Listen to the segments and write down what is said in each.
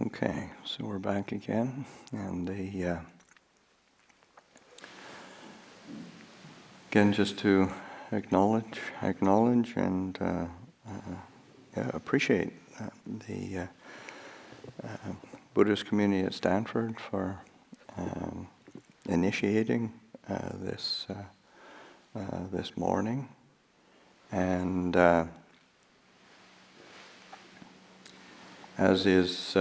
Okay, so we're back again, and again, just to acknowledge, and appreciate the Buddhist community at Stanford for initiating this morning, and as is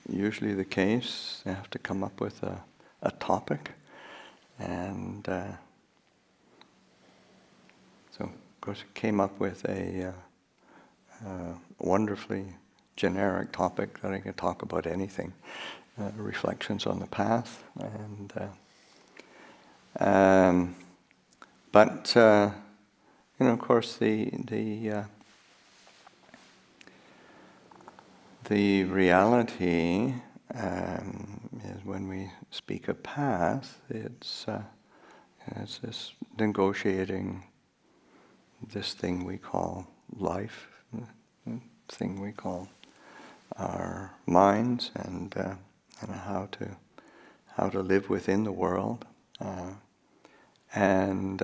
usually the case, they have to come up with a topic, and so of course it came up with a wonderfully generic topic that I can talk about anything, reflections on the path, and but of course the reality is when we speak of path, it's this negotiating this thing we call life, thing we call our minds, and how to live within the world, and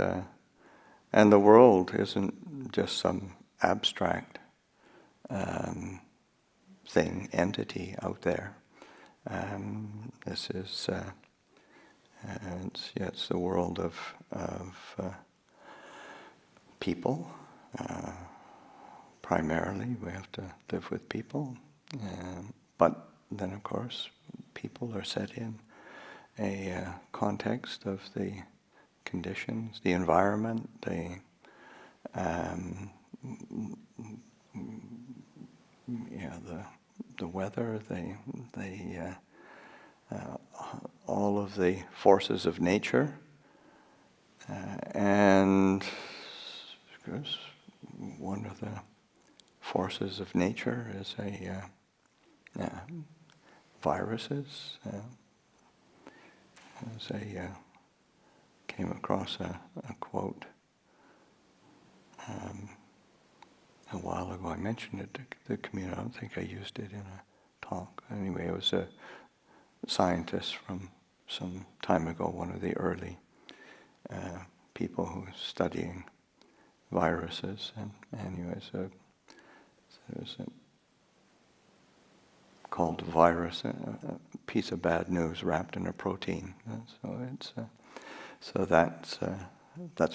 the world isn't just some abstract entity out there. This is it's the world of people. Primarily, we have to live with people, but then, of course, people are set in a context of the conditions, the environment, the weather, all of the forces of nature, and of course, one of the forces of nature is viruses. Came across a quote a while ago. I mentioned it to the community. I don't think I used it in a talk. Anyway, it was a scientist from some time ago, one of the early people who was studying viruses. And anyway, so it was called a virus, a piece of bad news wrapped in a protein. So it's so that's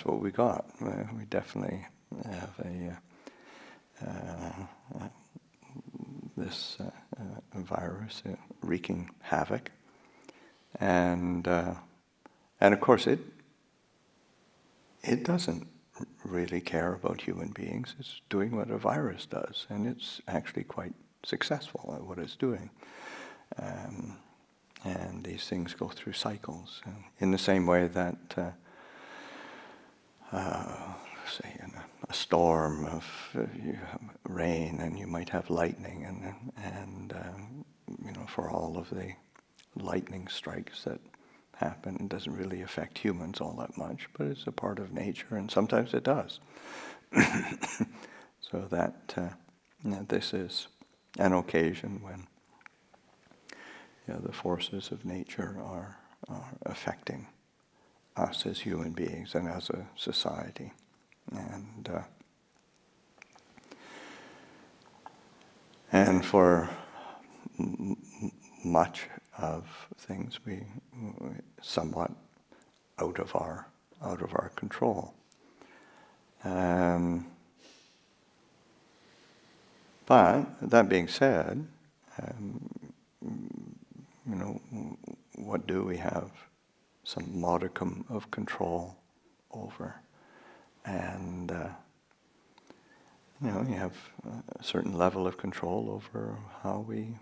what we got. We definitely have this virus wreaking havoc, and of course it doesn't really care about human beings. It's doing what a virus does, and it's actually quite successful at what it's doing. And these things go through cycles, in the same way that, say, in a storm of you have rain, and you might have lightning, and for all of the lightning strikes that happen, it doesn't really affect humans all that much, but it's a part of nature, and sometimes it does. So that this is an occasion when the forces of nature are affecting us as human beings and as a society, and for much of things we somewhat out of our control. But that being said, what do we have some modicum of control over? And you have a certain level of control over how we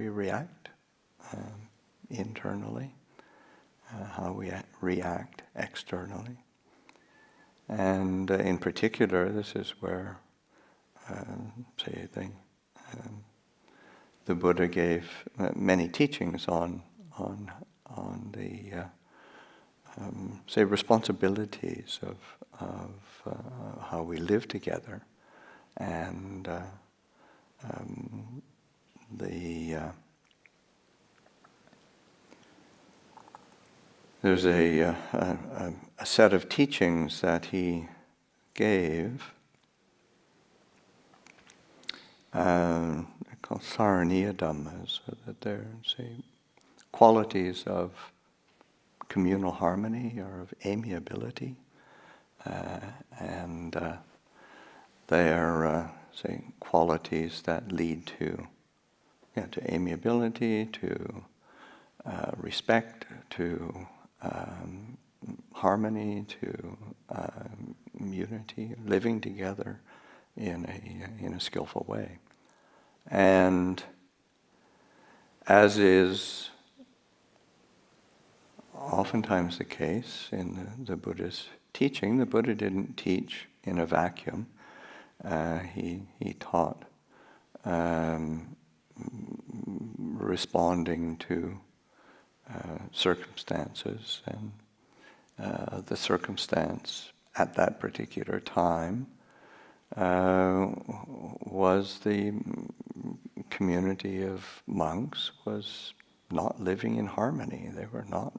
react internally, how we react externally, and in particular, this is where, say, the Buddha gave many teachings on the say responsibilities of how we live together, and there's a set of teachings that he gave called Saraniya Dhammas, that they're, say, qualities of communal harmony or of amiability, and they are, say, qualities that lead to amiability, to respect, to harmony, to unity, living together in a skillful way. And as is oftentimes the case in the Buddha's teaching, the Buddha didn't teach in a vacuum. He taught responding to circumstances, and the circumstance at that particular time was the community of monks was not living in harmony. They were not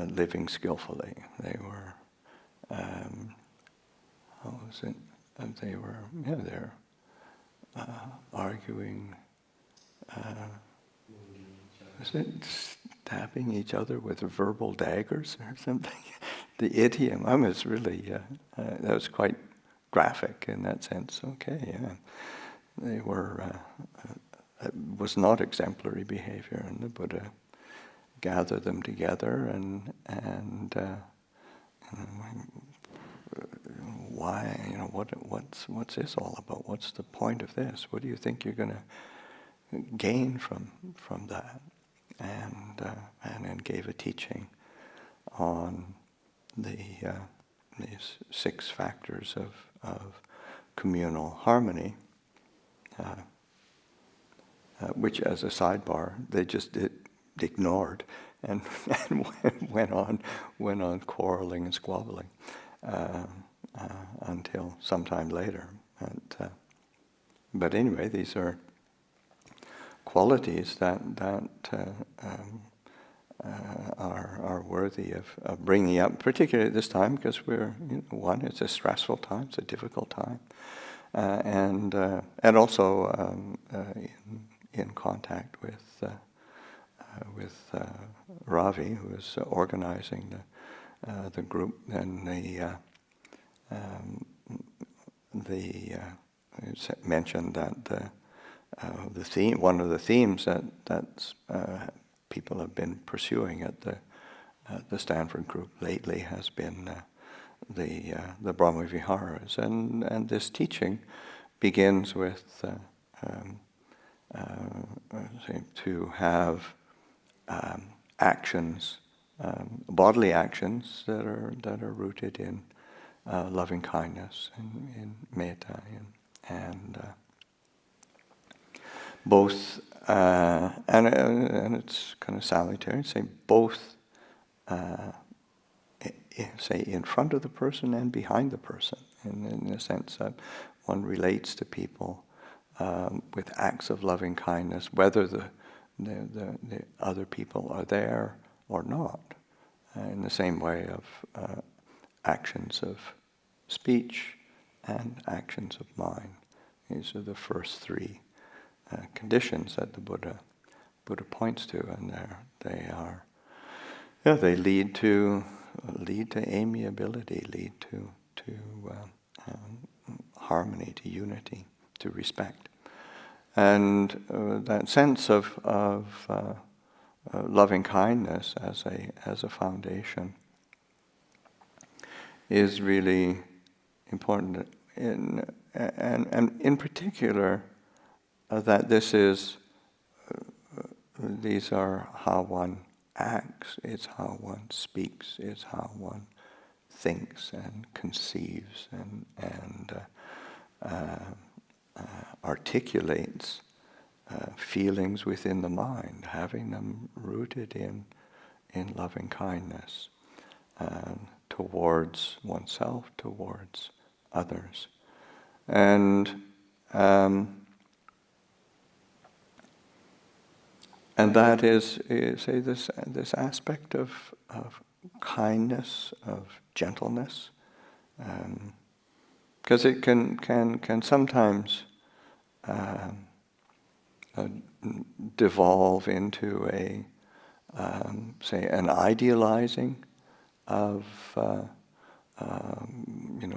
living skillfully. They were, they're arguing. Is it stabbing each other with verbal daggers or something? The idiom. I was really, that was quite graphic in that sense. Okay, yeah. They were, it was not exemplary behavior, and the Buddha gathered them together and why, what's this all about? What's the point of this? What do you think you're going to gain from that? And then gave a teaching on these 6 factors of communal harmony, which, as a sidebar, they just ignored and went on quarreling and squabbling until sometime later. But anyway, these are qualities that are worthy of bringing up, particularly at this time, because we're, one, it's a stressful time, it's a difficult time, and also in contact with Ravi, who is organizing the group, and it's mentioned that the theme, one of the themes that people have been pursuing at the Stanford group lately has been the Brahma Viharas, and this teaching begins with to have actions, bodily actions that are rooted in loving kindness and in metta, and both, and it's kind of salutary, say both, say in front of the person and behind the person, in the sense that one relates to people with acts of loving kindness, whether the other people are there or not, in the same way of actions of speech and actions of mind. These are the first 3 conditions that the Buddha points to, and they lead to amiability, lead to harmony, to unity, to respect, and that sense of loving kindness as a foundation is really important, and in particular. That these are how one acts, it's how one speaks, it's how one thinks and conceives and articulates feelings within the mind, having them rooted in loving kindness towards oneself, towards others. And And that is say, this aspect of kindness, of gentleness, because it can sometimes devolve into say, an idealizing of,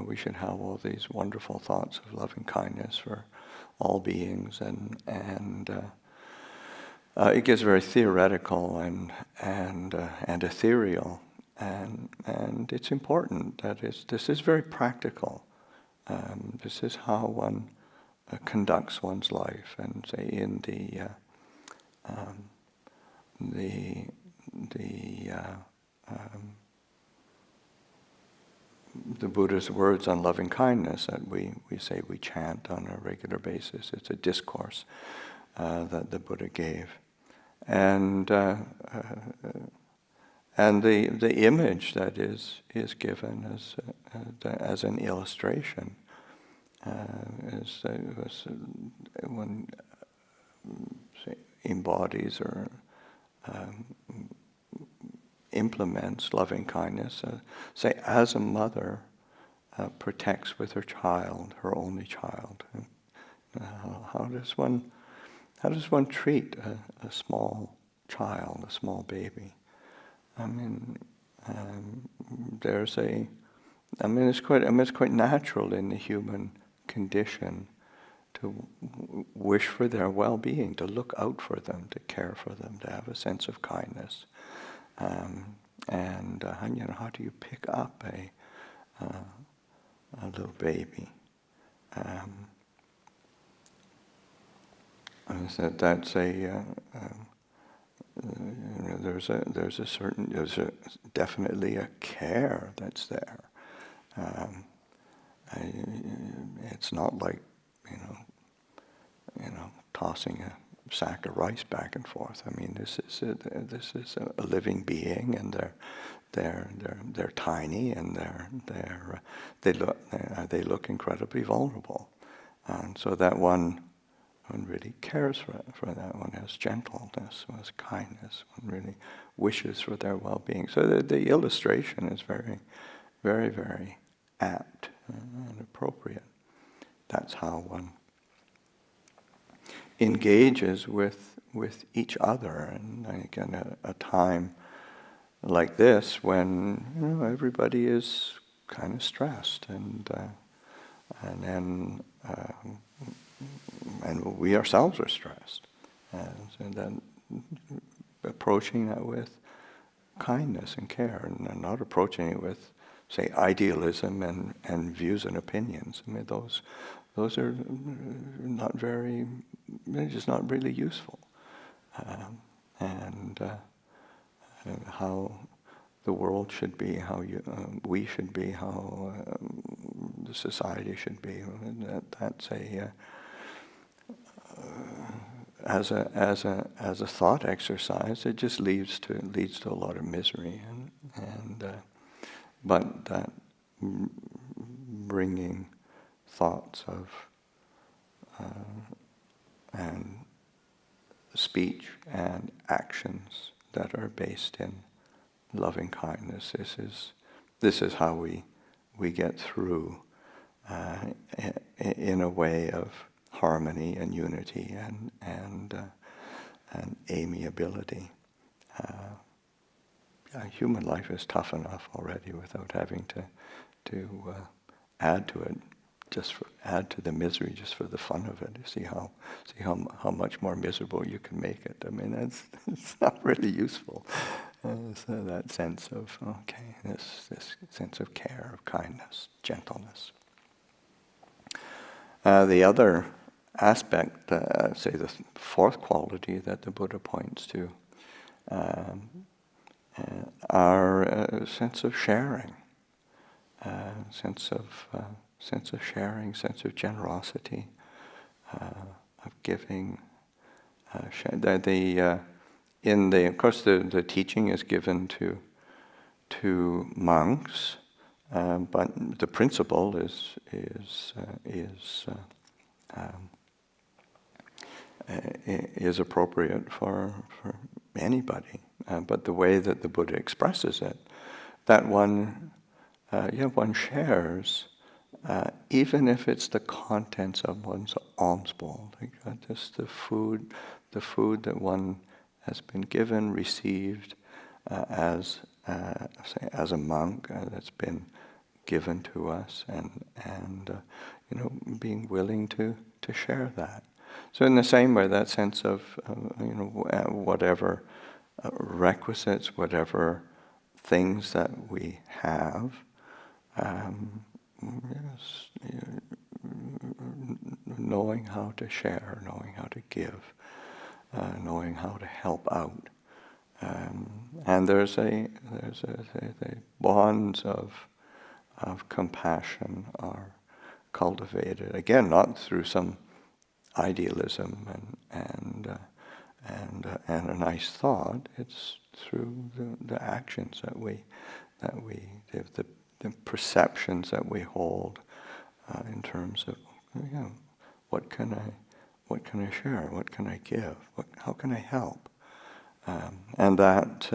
we should have all these wonderful thoughts of loving kindness for all beings, and it gets very theoretical and ethereal, and it's important that this is very practical. This is how one conducts one's life, and say in the Buddha's words on loving kindness that we say we chant on a regular basis. It's a discourse that the Buddha gave, and the image that is given as an illustration one say, embodies or implements loving kindness. Say, as a mother protects with her child, her only child. How does one treat a small child, a small baby? It's quite natural in the human condition to wish for their well-being, to look out for them, to care for them, to have a sense of kindness. How do you pick up a little baby? That's there's definitely a care that's there. It's not like tossing a sack of rice back and forth. This is a living being, and they're tiny, and they look incredibly vulnerable, and so that one really cares for that. One has gentleness, one has kindness. One really wishes for their well-being. So the illustration is very, very, very apt and appropriate. That's how one engages with each other. And again, a time like this when everybody is kind of stressed, and we ourselves are stressed, and then approaching that with kindness and care, and not approaching it with, say, idealism and views and opinions. Those are not very, they're just not really useful. How the world should be, how we should be, how the society should be. That's as a thought exercise, it just leads to a lot of misery, but that bringing thoughts of and speech and actions that are based in loving kindness. This is how we get through in a way of harmony and unity and amiability. Human life is tough enough already without having to add to it, add to the misery just for the fun of it. See how much more miserable you can make it. It's not really useful. So that sense of this sense of care, of kindness, gentleness. The other aspect, say the fourth quality that the Buddha points to, are a sense of sharing, sense of sharing, sense of generosity, of giving. Of course, the teaching is given to monks, but the principle is is appropriate for anybody. But the way that the Buddha expresses it, that one shares, even if it's the contents of one's alms bowl, like just the food that one has been given, received as a monk, that's been given to us, and being willing to share that. So in the same way, that sense of whatever requisites, whatever things that we have, knowing how to share, knowing how to give, knowing how to help out, and there's the bonds of compassion are cultivated, again, not through some idealism and a nice thought. It's through the actions that we the perceptions that we hold in terms of what can I share, what can I give, how can I help, and that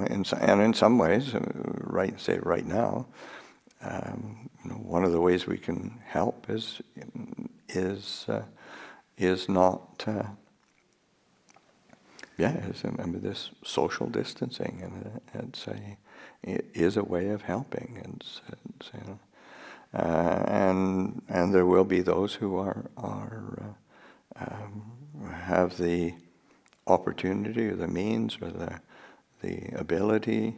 in some ways, right now, one of the ways we can help is not this social distancing, and it is a way of helping, and there will be those who have the opportunity or the means or the ability,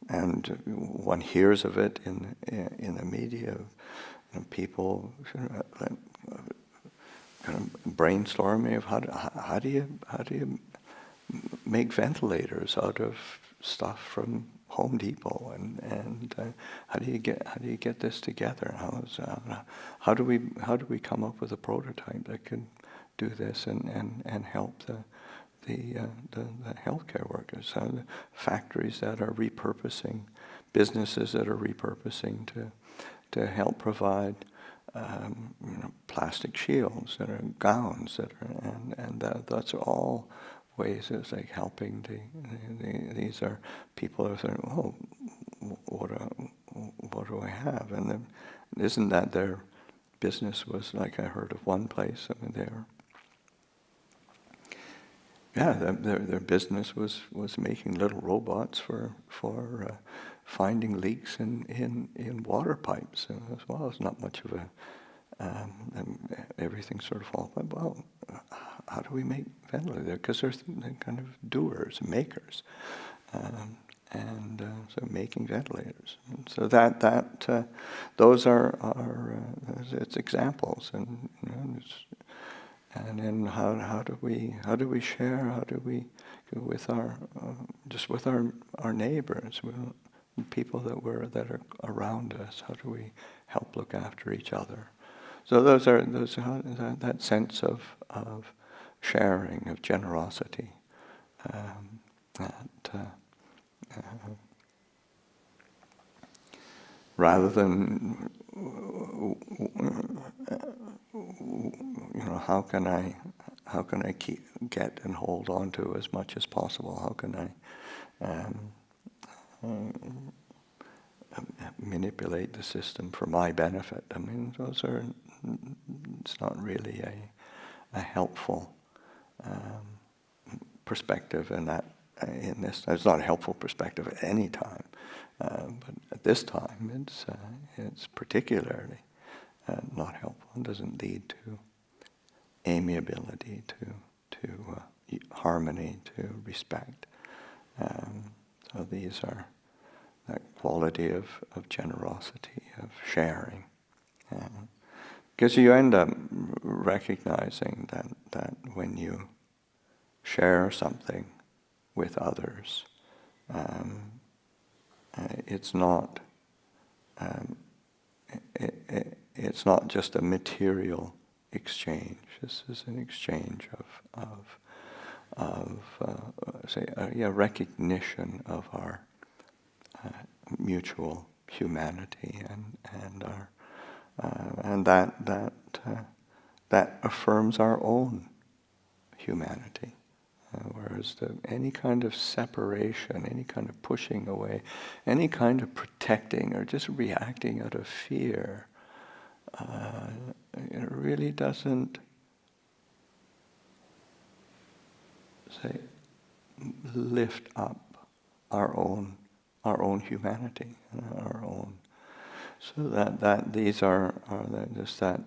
and one hears of it in the media, people kind of brainstorming of how do you make ventilators out of stuff from Home Depot, and how do you get this together? How do we come up with a prototype that can do this and help the healthcare workers? The factories that are repurposing, businesses that are repurposing to help provide plastic shields that are gowns that are that's all ways it's like helping these are people who are saying, oh, what do I have? And then, isn't that their business was, like I heard of one place, I mean their business was making little robots for finding leaks in water pipes as well. It's not much of a everything sort of falls. Well, how do we make ventilators? Because they're kind of doers, makers, so making ventilators. And so that those are it's examples, and and then how do we share? How do we with our neighbors, with people that are around us? How do we help look after each other? So those are that sense of sharing, of generosity, rather than how can I get and hold on to as much as possible? How can I manipulate the system for my benefit? I mean, it's not really a helpful perspective in this. It's not a helpful perspective at any time, but at this time, it's particularly not helpful. It doesn't lead to amiability, to harmony, to respect. So these are that quality of generosity, of sharing. Because you end up recognizing that when you share something with others, it's not it's not just a material exchange. This is an exchange of recognition of our mutual humanity and and that affirms our own humanity. Whereas any kind of separation, any kind of pushing away, any kind of protecting or just reacting out of fear, it really doesn't lift up our own humanity, our own. So that these are just that.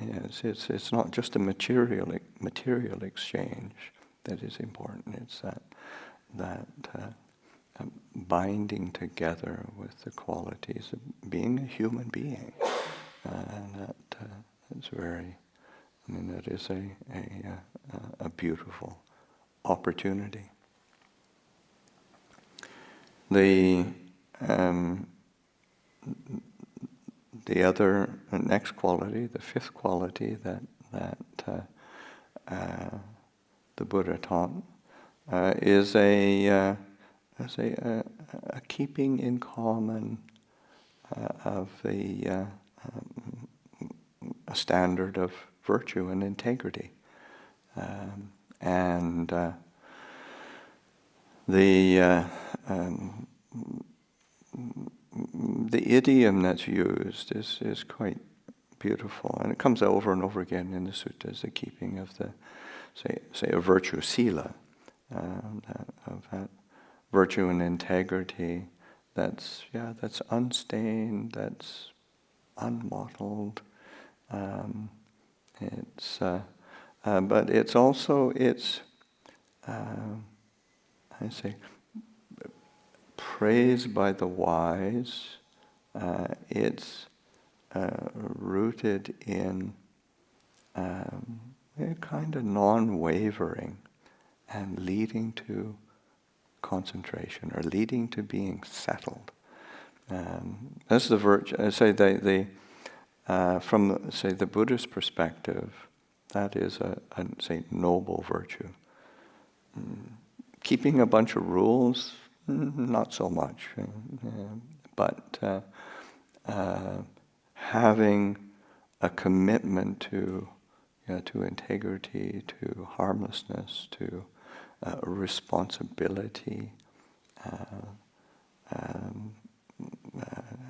Yes, it's not just a material exchange that is important. It's that binding together with the qualities of being a human being, and that is very. I mean, that is a beautiful opportunity. The other next quality, the fifth quality that the Buddha taught is a keeping in common of a standard of virtue and integrity, and the idiom that's used is quite beautiful, and it comes over and over again in the suttas. The keeping of the say a virtue, sila, of that virtue and integrity. That's unstained. That's unmottled. But it's also praised by the wise. It's rooted in a kind of non-wavering and leading to concentration or leading to being settled. That's the virtue. I say from the Buddhist perspective, that is a noble virtue. Keeping a bunch of rules, not so much, but having a commitment to integrity, to harmlessness, to responsibility,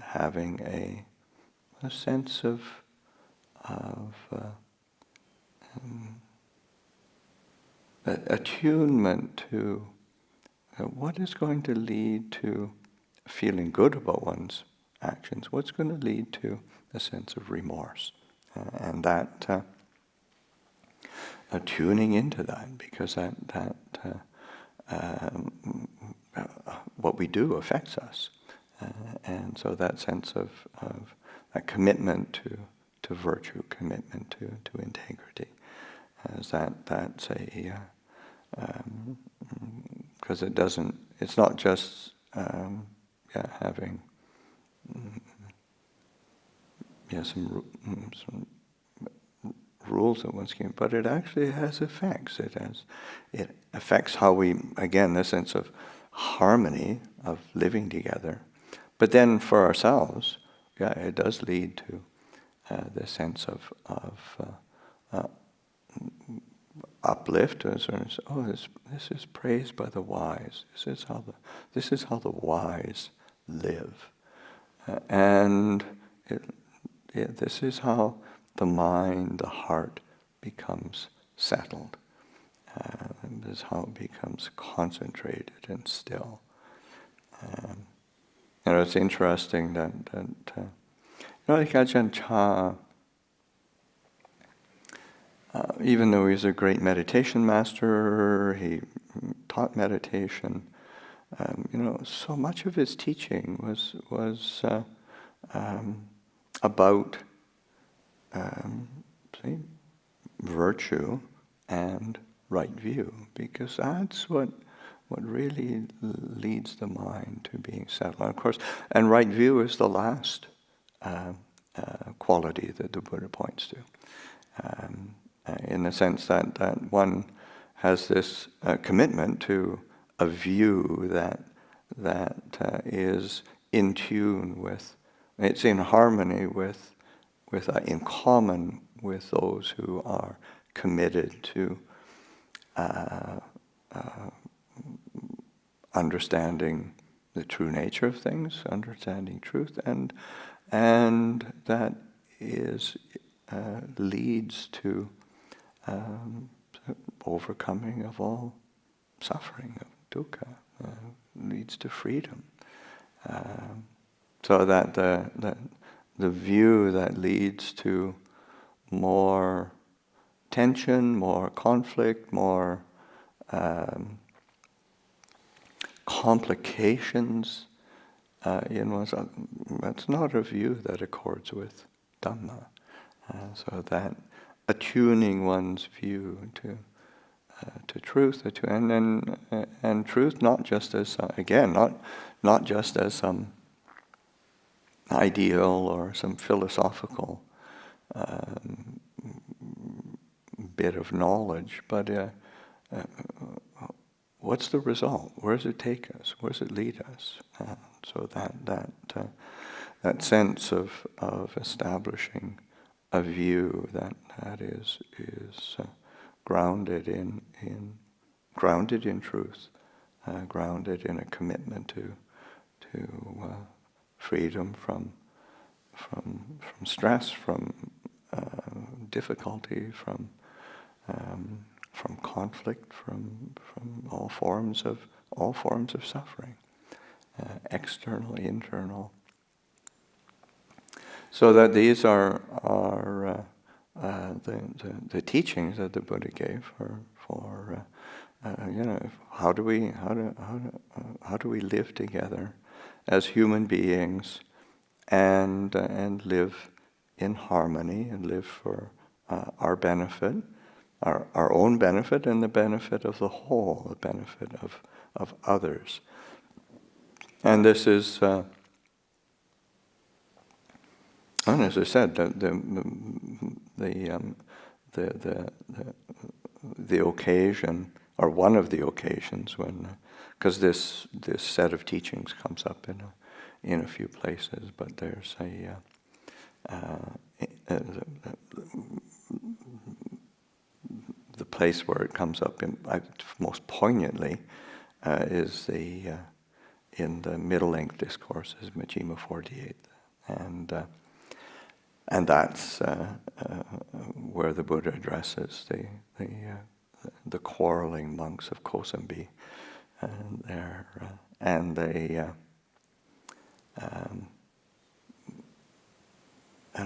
having a sense of attunement to what is going to lead to feeling good about one's actions, what's going to lead to a sense of remorse, and that tuning into that, because that what we do affects us, and so that sense of that commitment to virtue, commitment to integrity, as that's a because it's not just having some rules that one's given, but it actually has effects. It affects how we, again, the sense of harmony of living together. But then for ourselves, it does lead to the sense of uplift. This is praised by the wise. This is how the wise live, and this is how the mind, the heart, becomes settled. This is how it becomes concentrated and still. It's interesting that like Ajahn Chah, even though he's a great meditation master, he taught meditation. So much of his teaching was about virtue and right view, because that's what really leads the mind to being settled. And of course, and right view is the last quality that the Buddha points to, in the sense that one has this commitment to a view that is in tune with, it's in harmony with in common with those who are committed to understanding the true nature of things, understanding truth, and that is leads to overcoming of all suffering, of dukkha, leads to freedom. So that the view that leads to more tension, more conflict, more complications in oneself, that's not a view that accords with Dhamma. So that attuning one's view to truth, and truth not just as not just as some ideal or some philosophical bit of knowledge, but what's the result? Where does it take us? Where does it lead us? So that sense of establishing a view that is grounded in truth, grounded in a commitment to freedom from stress, from difficulty, from conflict, from all forms of suffering, external, internal. So that these are the teachings that the Buddha gave for how do we live together as human beings and live in harmony and live for our benefit, our own benefit and the benefit of the whole, the benefit of others. And this is, and as I said, the occasion, or one of the occasions when, because this set of teachings comes up in a few places, but there's the place where it comes up most poignantly is in the middle-length discourses, Majjhima 48, and that's where the Buddha addresses the quarreling monks of Kosambi, and I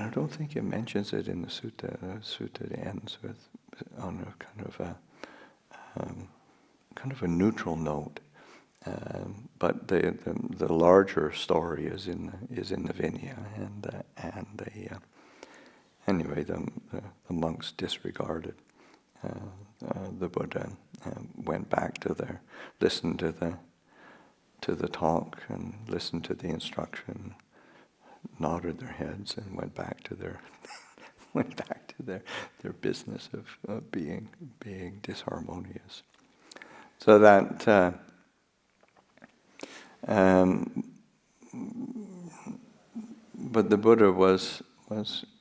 don't think it mentions it in the sutta. The sutta ends on a kind of a neutral note, but the larger story is in the Vinaya, anyway, the monks disregarded the Buddha, went back listened to the talk and listened to the instruction, nodded their heads and went back to their business of being disharmonious. So that but the Buddha was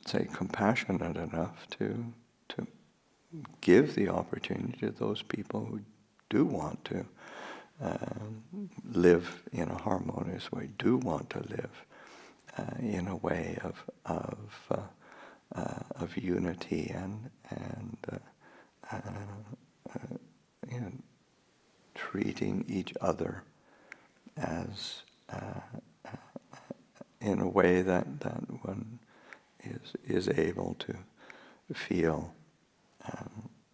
say compassionate enough to give the opportunity to those people who do want to live in a harmonious way, do want to live in a way of unity and treating each other as in a way that one is able to feel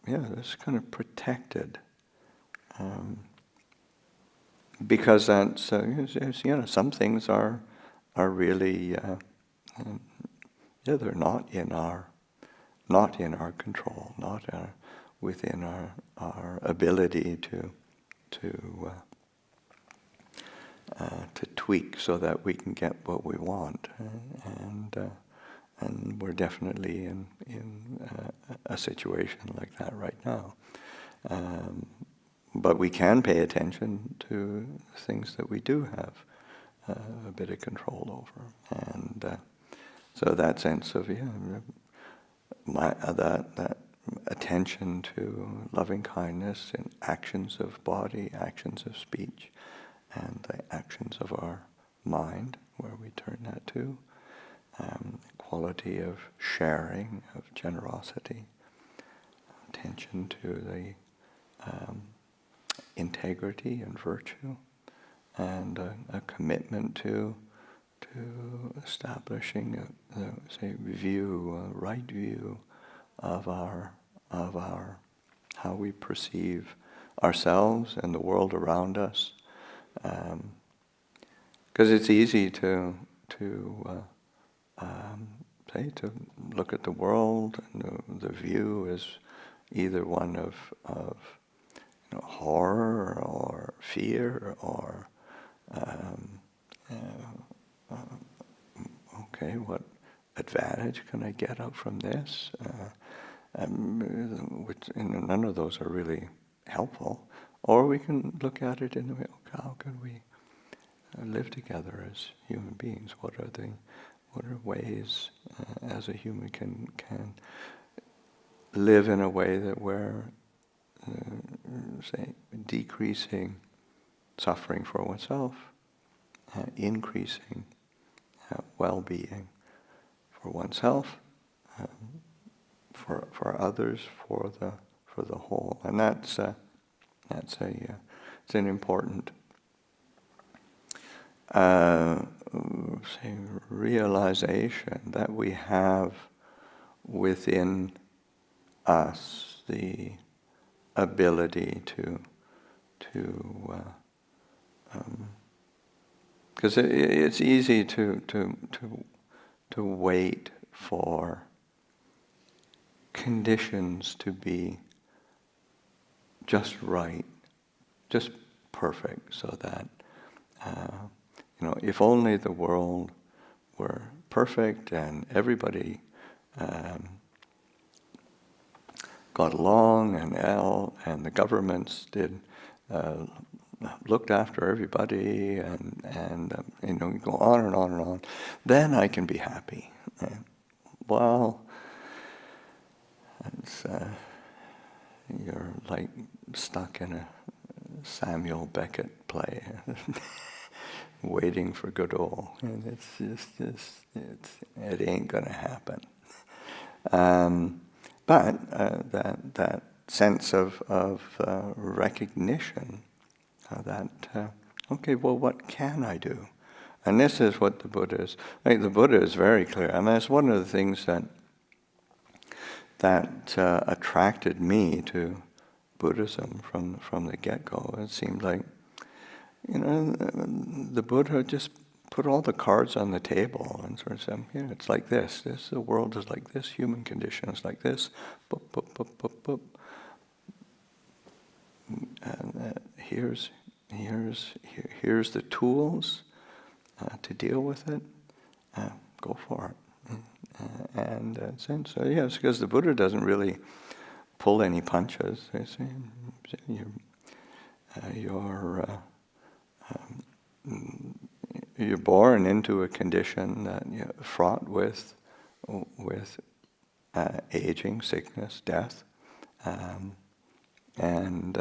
this kind of protected, because that's some things are really they're not in our control, not within our ability to tweak so that we can get what we want, and we're definitely in a situation like that right now. But we can pay attention to things that we do have a bit of control over, So that sense of that attention to loving kindness in actions of body, actions of speech, and the actions of our mind, where we turn that to, quality of sharing, of generosity, attention to the integrity and virtue, and a commitment to establishing a right view of our how we perceive ourselves and the world around us, because it's easy to look at the world, and the view is either one of horror or fear or okay, what advantage can I get out from this? None of those are really helpful. Or we can look at it in the way, okay, how can we live together as human beings? What are ways as a human can live in a way that we're decreasing suffering for oneself, increasing well-being for oneself, for others, for the whole, and that's an important realization that we have within us the ability to because it's easy to wait for conditions to be just right, just perfect, so that if only the world were perfect and everybody got along and the governments looked after everybody and go on and on and on, then I can be happy. Well, you're like stuck in a Samuel Beckett play, waiting for Godot, and it ain't gonna happen. But that sense of recognition that okay, well, what can I do? And this is what the Buddha is. The Buddha is very clear. I mean, it's one of the things that attracted me to Buddhism from the get-go. It seemed like, the Buddha just put all the cards on the table and sort of said, it's like this. The world is like this. Human condition is like this. Boop, boop, boop, boop, boop. And here's the tools to deal with it. Go for it. So yes, because the Buddha doesn't really pull any punches. They say you're born into a condition that fraught with aging, sickness, death, and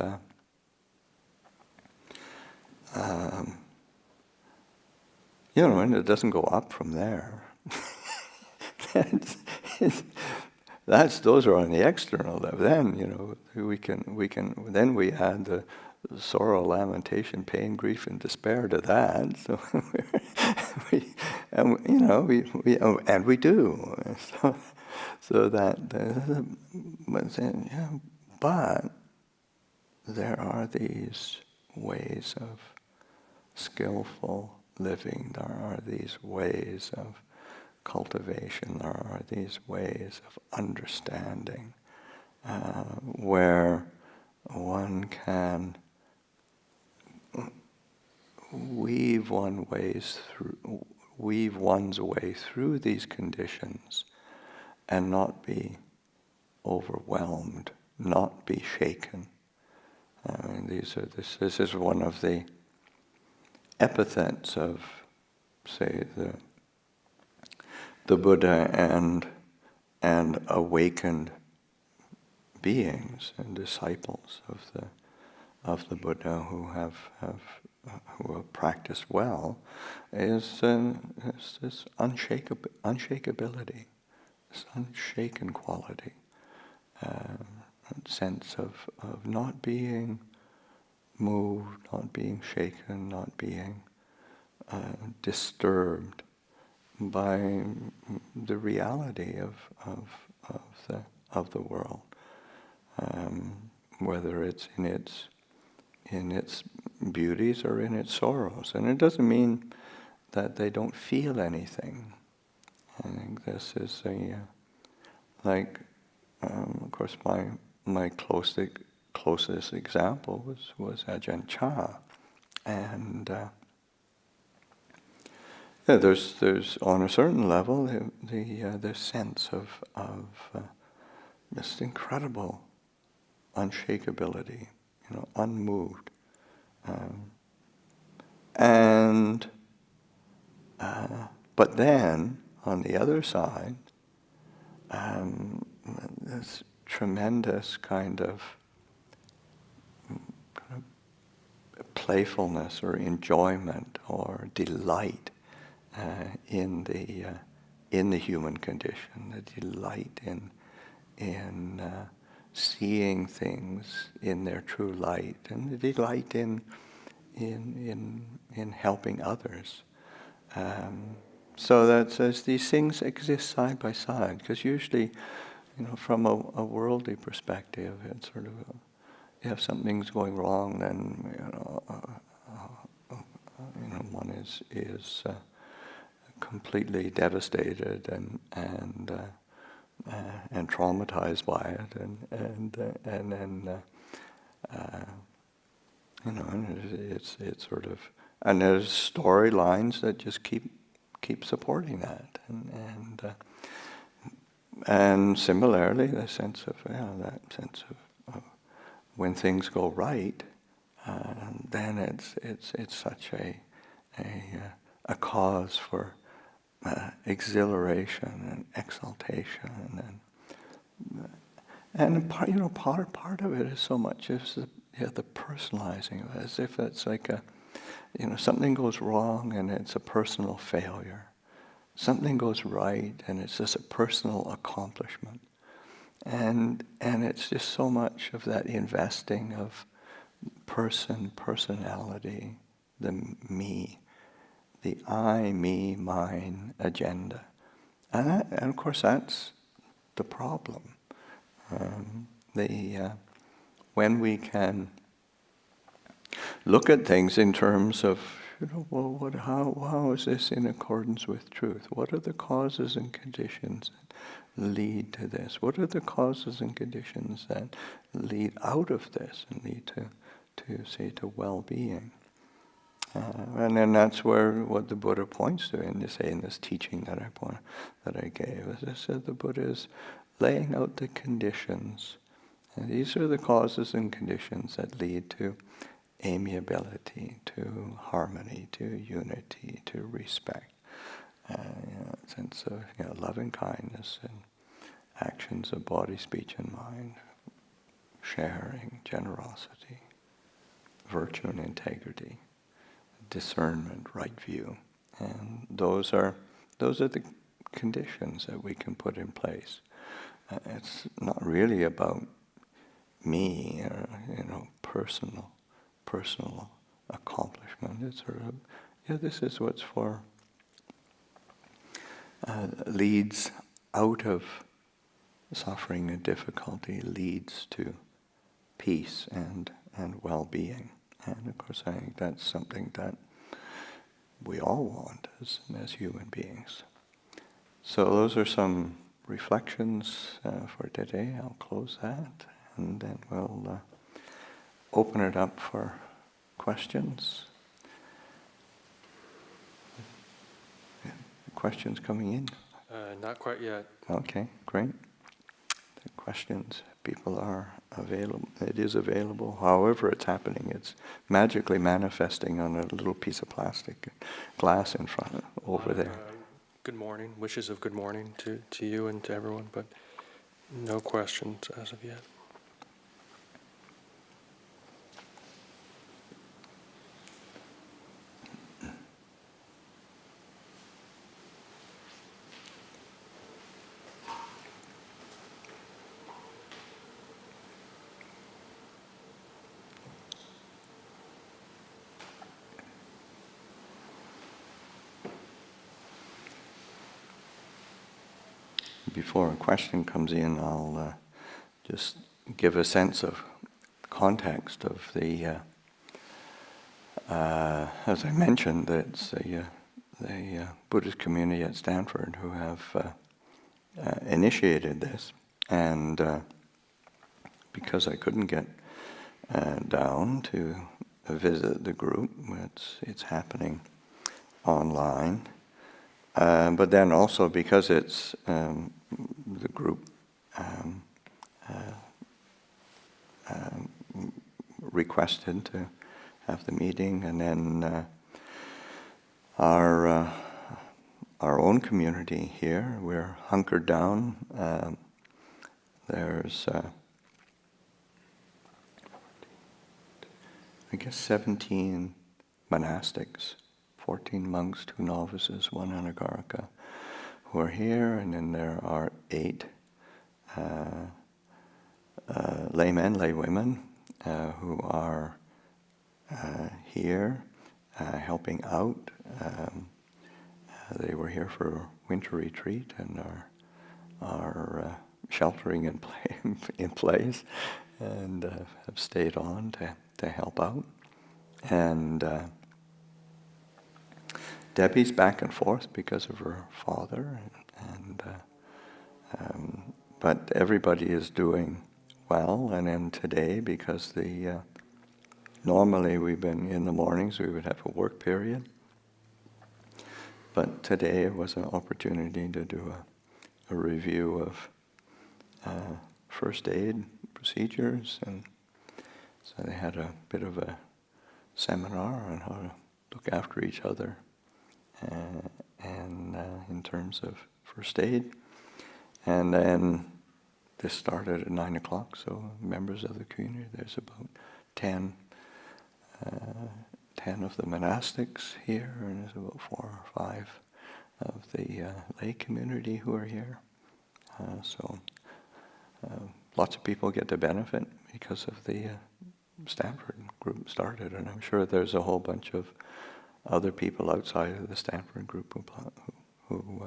it doesn't go up from there. Those are on the external level. Then then we add the sorrow, lamentation, pain, grief, and despair to that. So we do. So that but there are these ways of skillful living. There are these ways of cultivation. There are these ways of understanding where one can weave one's way through these conditions and not be overwhelmed, not be shaken. This is one of the epithets of, say, the Buddha and awakened beings and disciples of the Buddha who have practiced well is this unshakability, this unshaken quality, sense of not being moved, not being shaken, not being disturbed by the reality of the world, whether it's in its beauties or in its sorrows. And it doesn't mean that they don't feel anything. I think this is of course, my closest example was Ajahn Chah, and there's on a certain level the sense of this incredible unshakability, unmoved, but then on the other side, this tremendous kind of playfulness or enjoyment or delight in the human condition, the delight in seeing things in their true light, and the delight in helping others. So that as these things exist side by side, because usually, from a worldly perspective, it's sort of if something's going wrong, then one is completely devastated and traumatized by it, and then it's sort of, and there's storylines that just keep supporting that, and similarly the sense of that sense of when things go right, then it's such a cause for exhilaration and exaltation, and part of it is so much as the personalizing of it, as if it's like something goes wrong and it's a personal failure, something goes right and it's just a personal accomplishment, and it's just so much of that investing of personality, the me, the I, me, mine agenda. And of course that's the problem. When we can look at things in terms of, how is this in accordance with truth? What are the causes and conditions that lead to this? What are the causes and conditions that lead out of this and lead to well-being? And then that's what the Buddha points to in this teaching that I gave. As I said, the Buddha is laying out the conditions. And these are the causes and conditions that lead to amiability, to harmony, to unity, to respect, sense of loving kindness and actions of body, speech, and mind, sharing, generosity, virtue and integrity, discernment, right view, and those are the conditions that we can put in place. It's not really about me or personal accomplishment. It's sort of this is what's for leads out of suffering and difficulty, leads to peace and well-being. And of course, I think that's something that we all want as human beings. So those are some reflections for today. I'll close that, and then we'll open it up for questions. Questions coming in? Not quite yet. Okay, great. The questions, people are available. It is available. However it's happening, it's magically manifesting on a little piece of plastic glass in front over there. good morning, wishes of good morning to you and to everyone, but no questions as of yet. Before a question comes in, I'll just give a sense of context of the, as I mentioned, it's the Buddhist community at Stanford who have initiated this, and because I couldn't get down to visit the group, it's happening online. But then also because it's the group requested to have the meeting, and then our own community here, we're hunkered down. There's I guess 17 monastics, 14 monks, 2 novices, 1 anagarika, who are here, and then there are 8 laymen, laywomen, who are here helping out. They were here for a winter retreat and are sheltering in place, and have stayed on to help out. And Debbie's back and forth because of her father, but everybody is doing well. And then today, because normally we've been in the mornings, we would have a work period, but today it was an opportunity to do a review of first aid procedures, and so they had a bit of a seminar on how to look after each other and in terms of first aid. And then this started at 9 o'clock, so members of the community, there's about 10 of the monastics here, and there's about 4 or 5 of the lay community who are here. So lots of people get to benefit because of the Stanford group started, and I'm sure there's a whole bunch of other people outside of the Stanford group who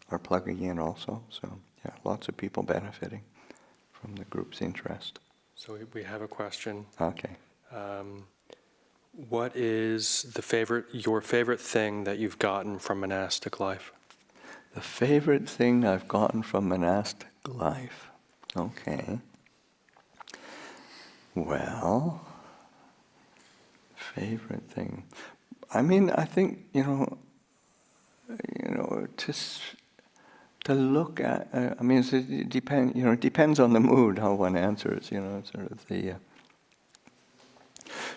are plugging in also. So yeah, lots of people benefiting from the group's interest. So we have a question. Okay. What is your favorite thing that you've gotten from monastic life? The favorite thing I've gotten from monastic life. Okay. Well, favorite thing. I mean, I think to look at. I mean, it depends. It depends on the mood how one answers. Sort of the.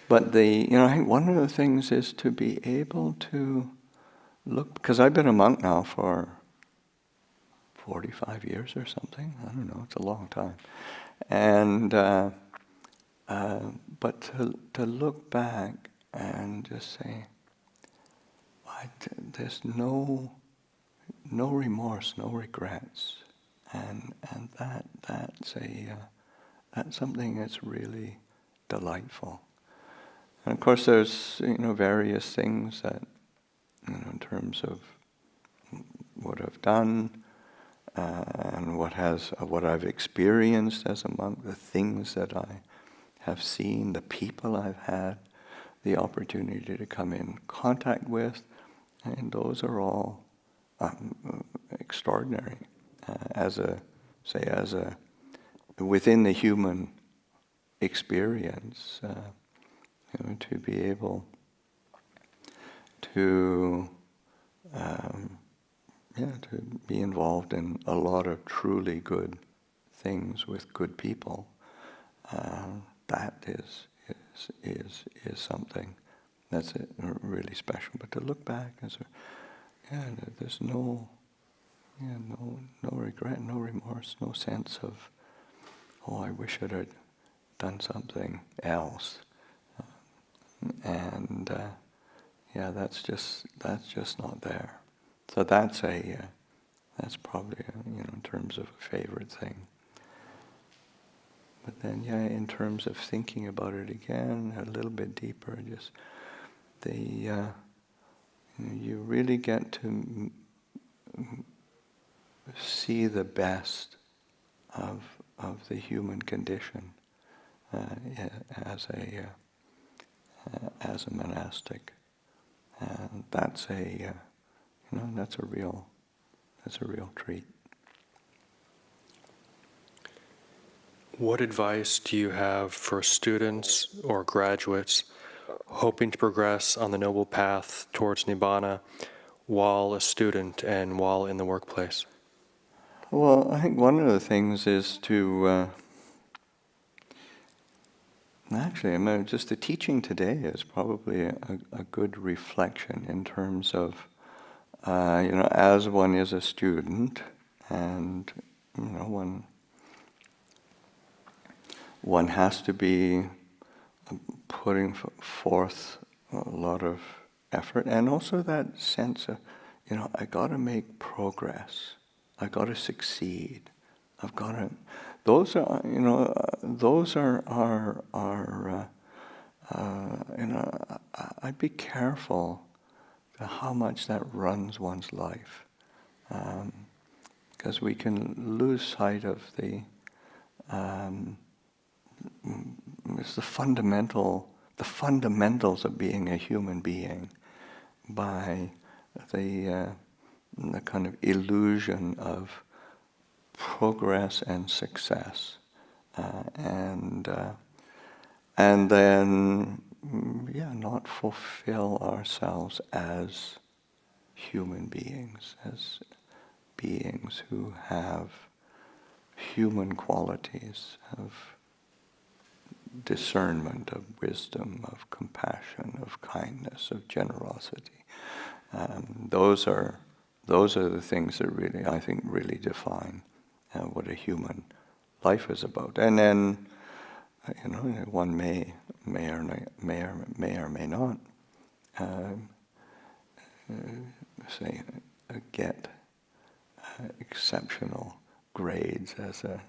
But I think one of the things is to be able to look, because I've been a monk now for 45 years or something. I don't know. It's a long time, and but to look back and just say, there's no remorse, no regrets, and that's something that's really delightful. And of course, there's various things that in terms of what I've done and what I've experienced as a monk, the things that I have seen, the people I've had the opportunity to come in contact with, and those are all extraordinary within the human experience. To be able to to be involved in a lot of truly good things with good people, that is something that's it, really special. But to look back and say, yeah, there's no regret, no remorse, no sense of, oh, I wish I'd have done something else. And that's just not there. So that's probably in terms of a favorite thing. But then in terms of thinking about it again a little bit deeper, just you really get to see the best of the human condition as a monastic, and that's a real treat. What advice do you have for students or graduates hoping to progress on the noble path towards Nibbana while a student and while in the workplace? Well, I think one of the things is to just the teaching today is probably a good reflection in terms of as one is a student, and one has to be putting forth a lot of effort, and also that sense of, I got to make progress, I got to succeed, I've got to. Those are, I'd be careful how much that runs one's life, because we can lose sight of it's the fundamentals of being a human being by the kind of illusion of progress and success, and then not fulfill ourselves as human beings, as beings who have human qualities of discernment, of wisdom, of compassion, of kindness, of generosity. Those are the things that really, I think, really define what a human life is about. And then, one may or may not say get exceptional grades as a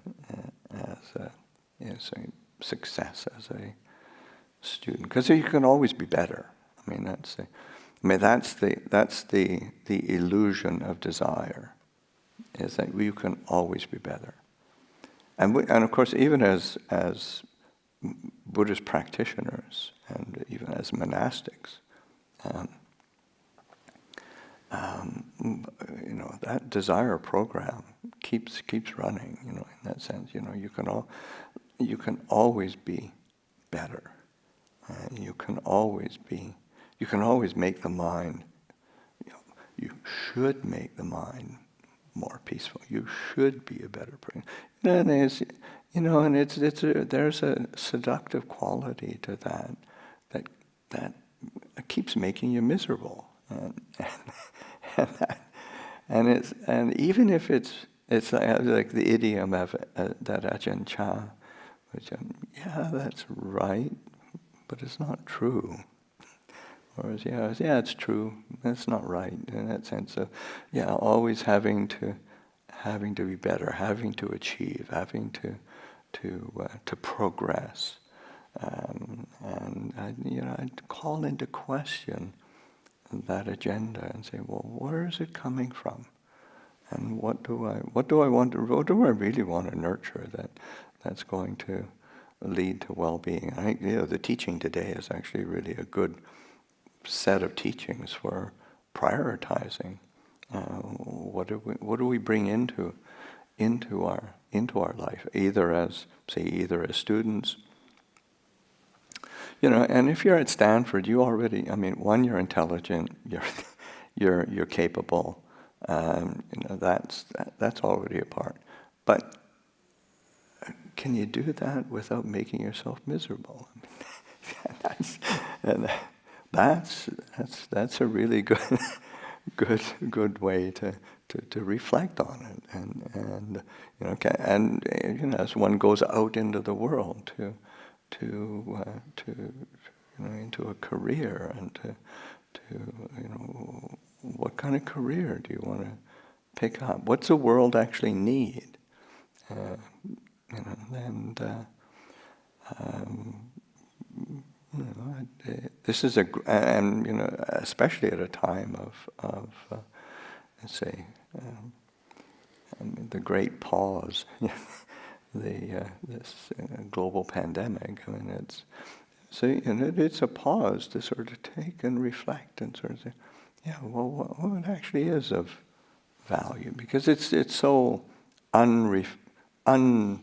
success as a student, because you can always be better. That's the illusion of desire, is that you can always be better. And of course, even as Buddhist practitioners and even as monastics, that desire program keeps running. In that sense, you can always be better. You can always make the mind. You should make the mind more peaceful. You should be a better person. And there's a seductive quality to that keeps making you miserable. And even if it's like the idiom of that Ajahn Chah, which that's right, but it's not true. Whereas it's true, it's not right, in that sense of always having to be better, having to achieve, having to progress, and I'd call into question that agenda and say, well, where is it coming from, and what do I really want to nurture that's going to lead to well-being? I think the teaching today is actually really a good set of teachings for prioritizing what do we bring into our life, either as students, and if you're at Stanford, you already, one, you're intelligent, you're capable, that's already a part. But can you do that without making yourself miserable? That's a really good good way to reflect on it, and as one goes out into the world to into a career, and to what kind of career do you want to pick up? What's the world actually need? And this is and especially at a time of let's say the great pause, this global pandemic. I mean, it's a pause to sort of take and reflect and sort of say, yeah, well, what actually is of value? Because it's so unexamined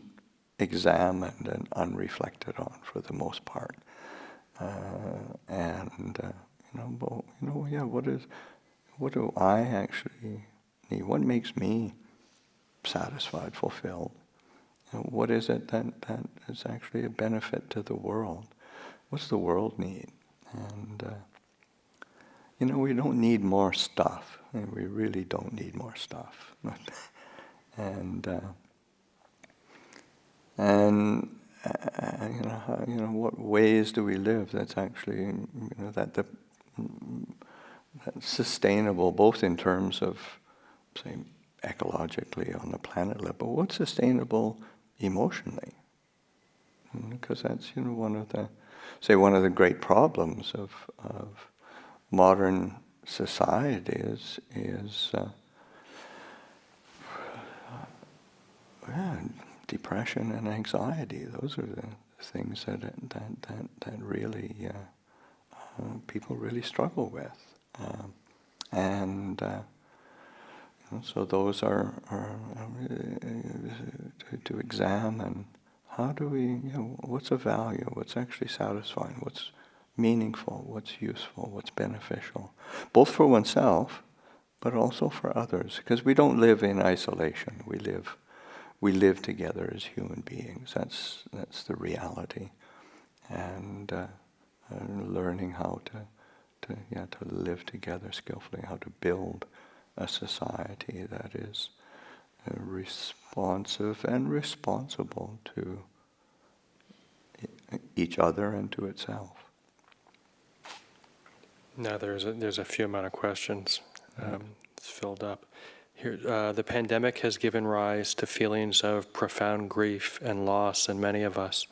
and unreflected on for the most part. What do I actually need? What makes me satisfied, fulfilled? What is it that is actually a benefit to the world? What's the world need? And we don't need more stuff. I mean, we really don't need more stuff. and what ways do we live that's actually that's sustainable, both in terms of, say, ecologically on the planet level, what's sustainable emotionally? Because that's one of the great problems of modern society is depression and anxiety. Those are the things that really people really struggle with, and so those are to examine. How do we? What's of value? What's actually satisfying? What's meaningful? What's useful? What's beneficial? Both for oneself, but also for others. Because we don't live in isolation. We live together as human beings. That's the reality, and learning how to live together skillfully, how to build a society that is responsive and responsible to each other and to itself. Now there's a few amount of questions. It's filled up. Here, the pandemic has given rise to feelings of profound grief and loss in many of us.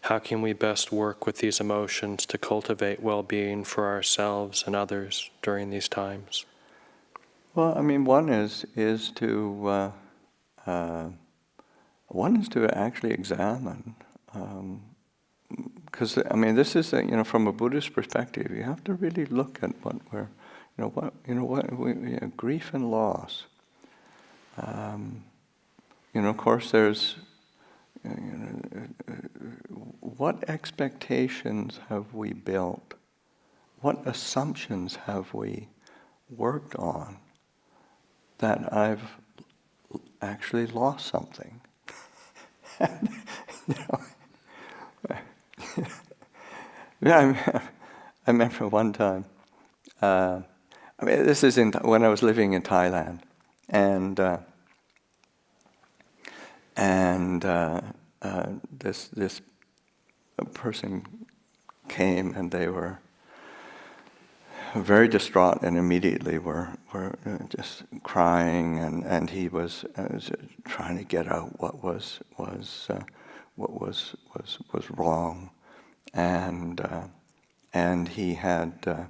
How can we best work with these emotions to cultivate well-being for ourselves and others during these times? Well, I mean, one is to actually examine, because I mean, this is from a Buddhist perspective, you have to really look at what we're. Grief and loss. Of course, there's. What expectations have we built? What assumptions have we worked on that I've actually lost something? I remember one time. This is when I was living in Thailand, and this person came, and they were very distraught, and immediately were just crying, and he was trying to get out what was wrong, and he had.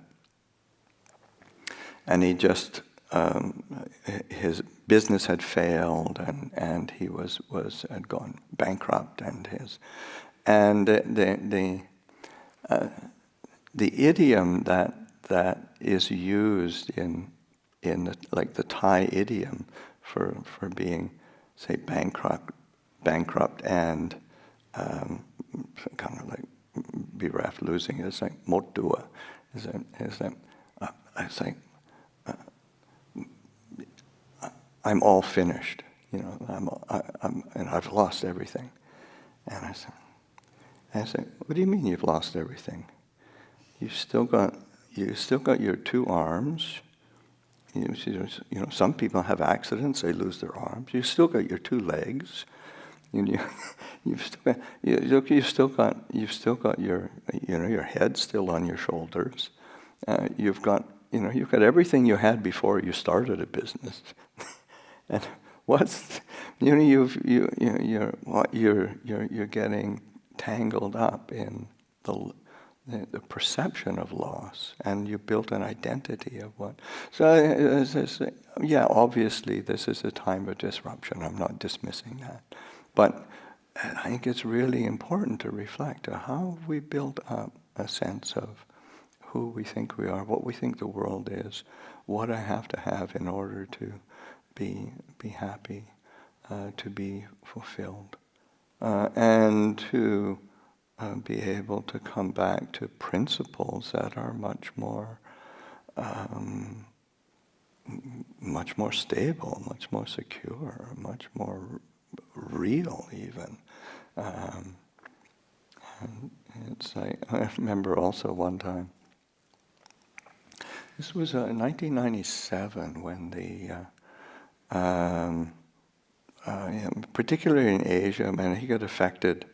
And he just his business had failed, and he had gone bankrupt, and the idiom that is used in the Thai idiom for being, say, bankrupt and kind of like bereft, losing, it's like motua. It's like I'm all finished, and I've lost everything. And I said, what do you mean you've lost everything? you've still got your two arms. Some people have accidents; they lose their arms. You've still got your two legs. You've still got your your head still on your shoulders. You've got everything you had before you started a business. And you're getting tangled up in the perception of loss, and you built an identity of what. So, obviously this is a time of disruption. I'm not dismissing that, but I think it's really important to reflect on how we built up a sense of who we think we are, what we think the world is, what I have to have in order to be happy, to be fulfilled, and to be able to come back to principles that are much more stable, much more secure, much more real even. And it's like, I remember also one time, this was 1997 when particularly in Asia, he got affected,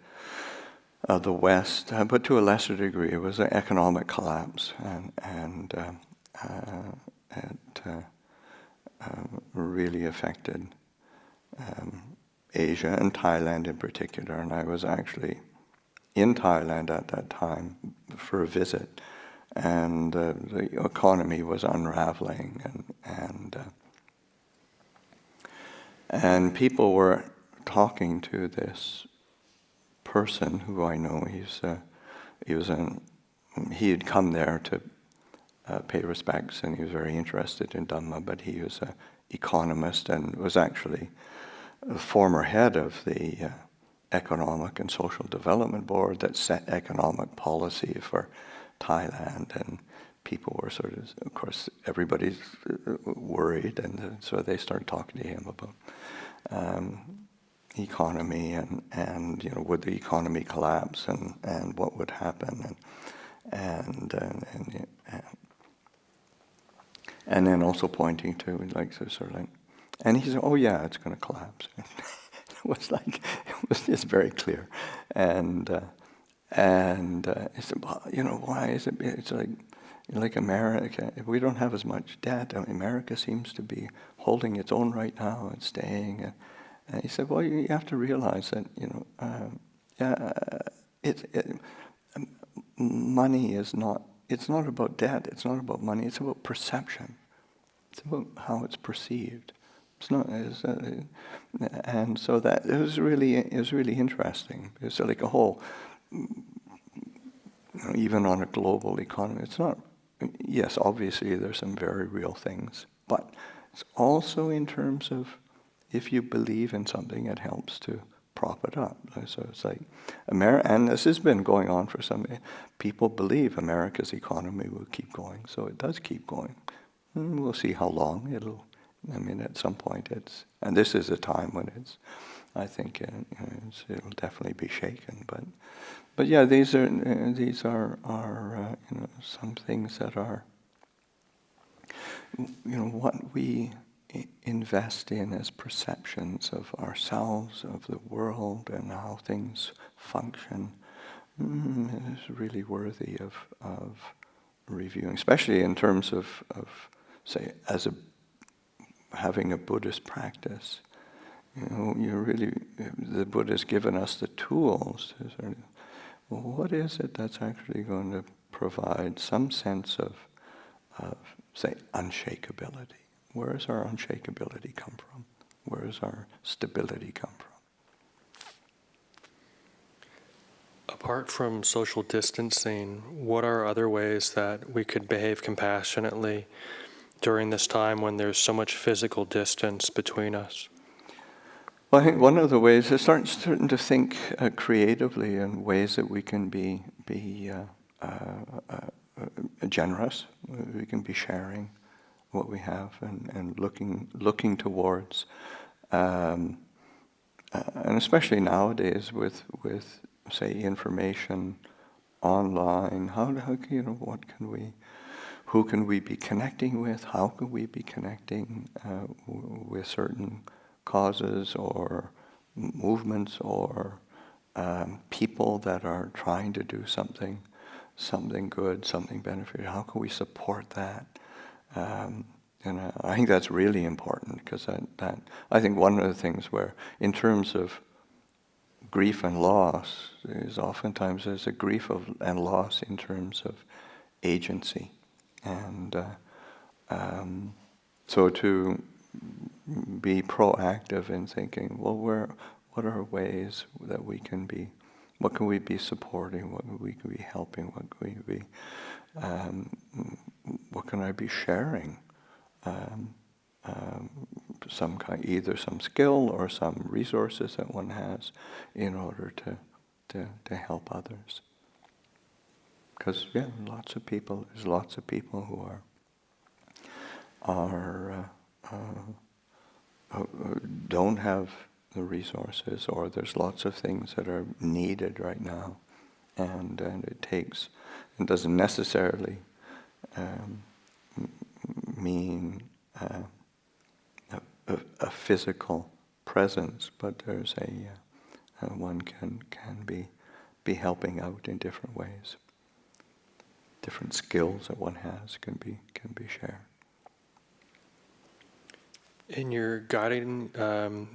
the West, but to a lesser degree. It was an economic collapse, and it really affected Asia and Thailand in particular. And I was actually in Thailand at that time for a visit, and the economy was unraveling, and people were talking to this person who I know. He had come there to pay respects, and he was very interested in Dhamma, but he was an economist and was actually the former head of the Economic and Social Development Board that set economic policy for Thailand. And people were of course, everybody's worried, and so they started talking to him about economy and would the economy collapse and what would happen, and then also pointing to and he said, "Oh yeah, it's going to collapse." It was just very clear, and he said, "Well, why is it? It's like America. If we don't have as much debt, America seems to be holding its own right now and staying." And he said, "Well, you have to realize that money is not. It's not about debt. It's not about money. It's about perception. It's about how it's perceived. It's not." And so that it was really interesting. It's like a whole, even on a global economy. It's not. Yes, obviously there's some very real things, but it's also in terms of, if you believe in something, it helps to prop it up. So it's like and this has been going on for some. People believe America's economy will keep going, so it does keep going. And we'll see how long it'll. At some point and this is a time when I think it'll definitely be shaken. But yeah, these are some things that are what we invest in as perceptions of ourselves, of the world, and how things function is really worthy of reviewing, especially in terms of say, as having a Buddhist practice. The Buddha's given us the tools to what is it that's actually going to provide some sense of say, unshakability. Where does our unshakability come from? Where does our stability come from? Apart from social distancing, what are other ways that we could behave compassionately during this time when there's so much physical distance between us? Well, I think one of the ways is starting to think creatively in ways that we can be generous. We can be sharing what we have and looking towards, and especially nowadays with say information online. How who can we be connecting with? How can we be connecting with certain causes or movements or people that are trying to do something good, something beneficial? How can we support that? And I think that's really important, because that I think one of the things where, in terms of grief and loss, is oftentimes there's a grief and loss in terms of agency, and so to be proactive in thinking, well, what are ways that we can be, what can we be supporting, what can we be helping, what can we be, what can I be sharing, some kind, either some skill or some resources that one has in order to help others. Because there's lots of people who don't have the resources, or there's lots of things that are needed right now, and it doesn't necessarily mean a physical presence, but there's one can be helping out in different ways. Different skills that one has can be shared. In your guiding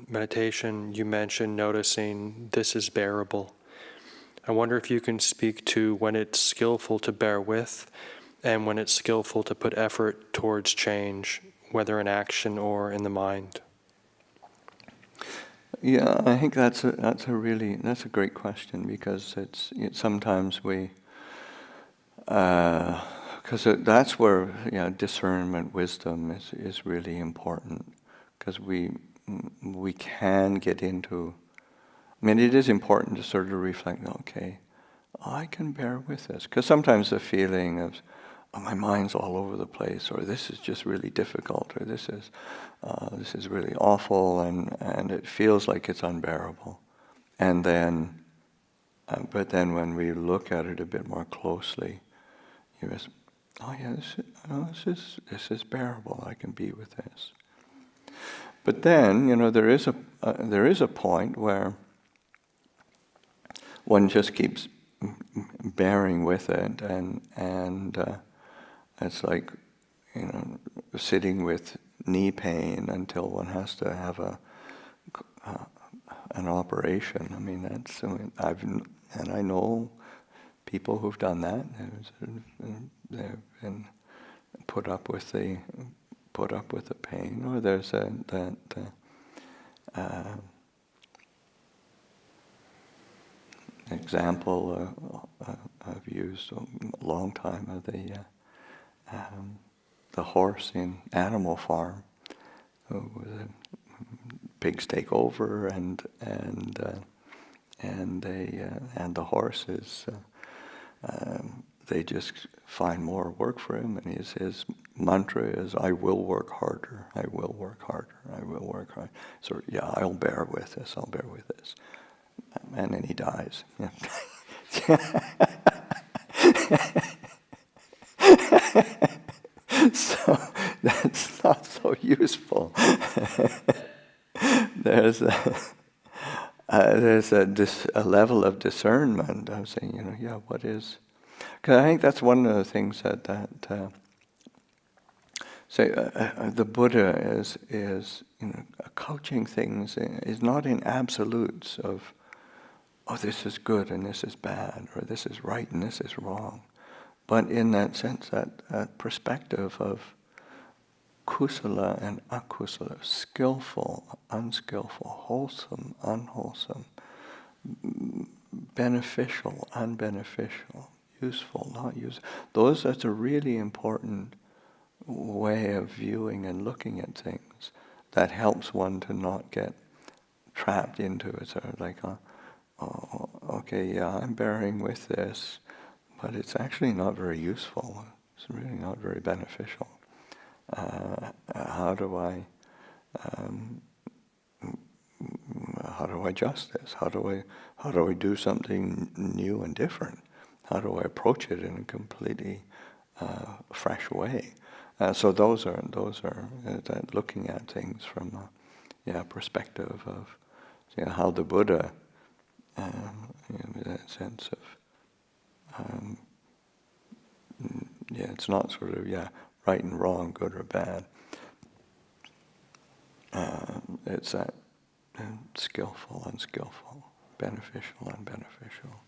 meditation, you mentioned noticing this is bearable. I wonder if you can speak to when it's skillful to bear with, and when it's skillful to put effort towards change, whether in action or in the mind. Yeah, I think that's a great question, because sometimes we, because that's where discernment, wisdom is really important, because we can get into. I mean, it is important to sort of reflect. Okay, I can bear with this, because sometimes the feeling of, oh, my mind's all over the place, or this is just really difficult, or this is really awful, and it feels like it's unbearable. And then, but then when we look at it a bit more closely, you just, oh yeah, this is bearable. I can be with this. But then, there is a point where one just keeps bearing with it, and it's like, sitting with knee pain until one has to have an operation. I mean, I know people who've done that. They've been put up with the pain. Or there's example I've used a long time of the horse in Animal Farm, who pigs take over, and the horse is they just find more work for him, and his mantra is, I will work harder, I will work harder, I will work harder. So I'll bear with this, and then he dies. So that's not so useful. There's a level of discernment of saying, what is? Because I think that's one of the things that the Buddha is coaching things is not in absolutes of, oh, this is good and this is bad, or this is right and this is wrong, but in that sense, that perspective of kusala and akusala, skillful, unskillful, wholesome, unwholesome, beneficial, unbeneficial, useful, not useful. That's a really important way of viewing and looking at things that helps one to not get trapped into it. Sort of like, oh, okay, I'm bearing with this, but it's actually not very useful. It's really not very beneficial. How do I adjust this? How do I do something new and different? how do I approach it in a completely fresh way? So those are that looking at things from a perspective of how the Buddha, that sense of it's not sort of right and wrong, good or bad. It's that skillful, unskillful, beneficial, unbeneficial,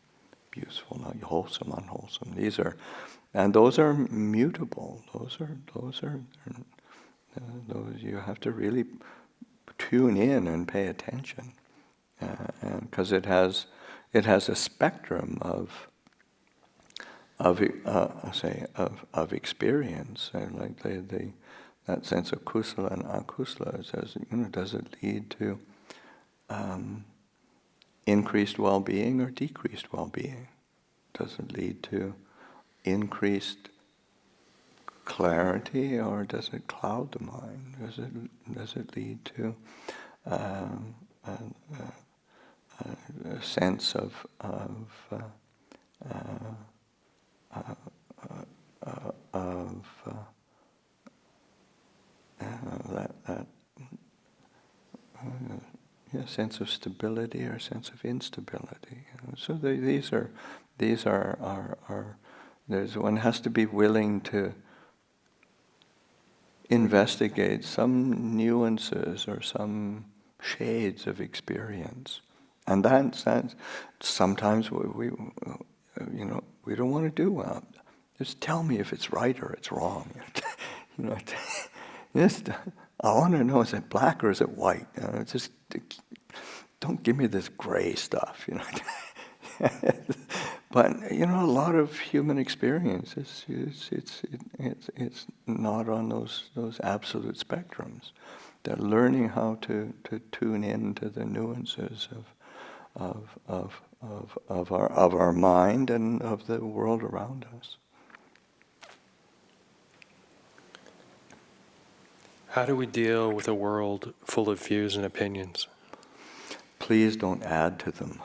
useful, not wholesome, unwholesome. Those are mutable. Those you have to really tune in and pay attention, because it has a spectrum of experience, and like that sense of kusala and akusala. It says, does it lead to increased well-being or decreased well-being? Does it lead to increased clarity, or does it cloud the mind? Does it lead to a sense of sense of stability or sense of instability? So these are one has to be willing to investigate some nuances or some shades of experience, and that's sometimes we don't want to do well. Just tell me if it's right or it's wrong. Just I want to know, is it black or is it white? Just don't give me this gray stuff. But a lot of human experience it's not on those absolute spectrums. They're learning how to tune into the nuances of our mind and of the world around us. How do we deal with a world full of views and opinions? Please don't add to them.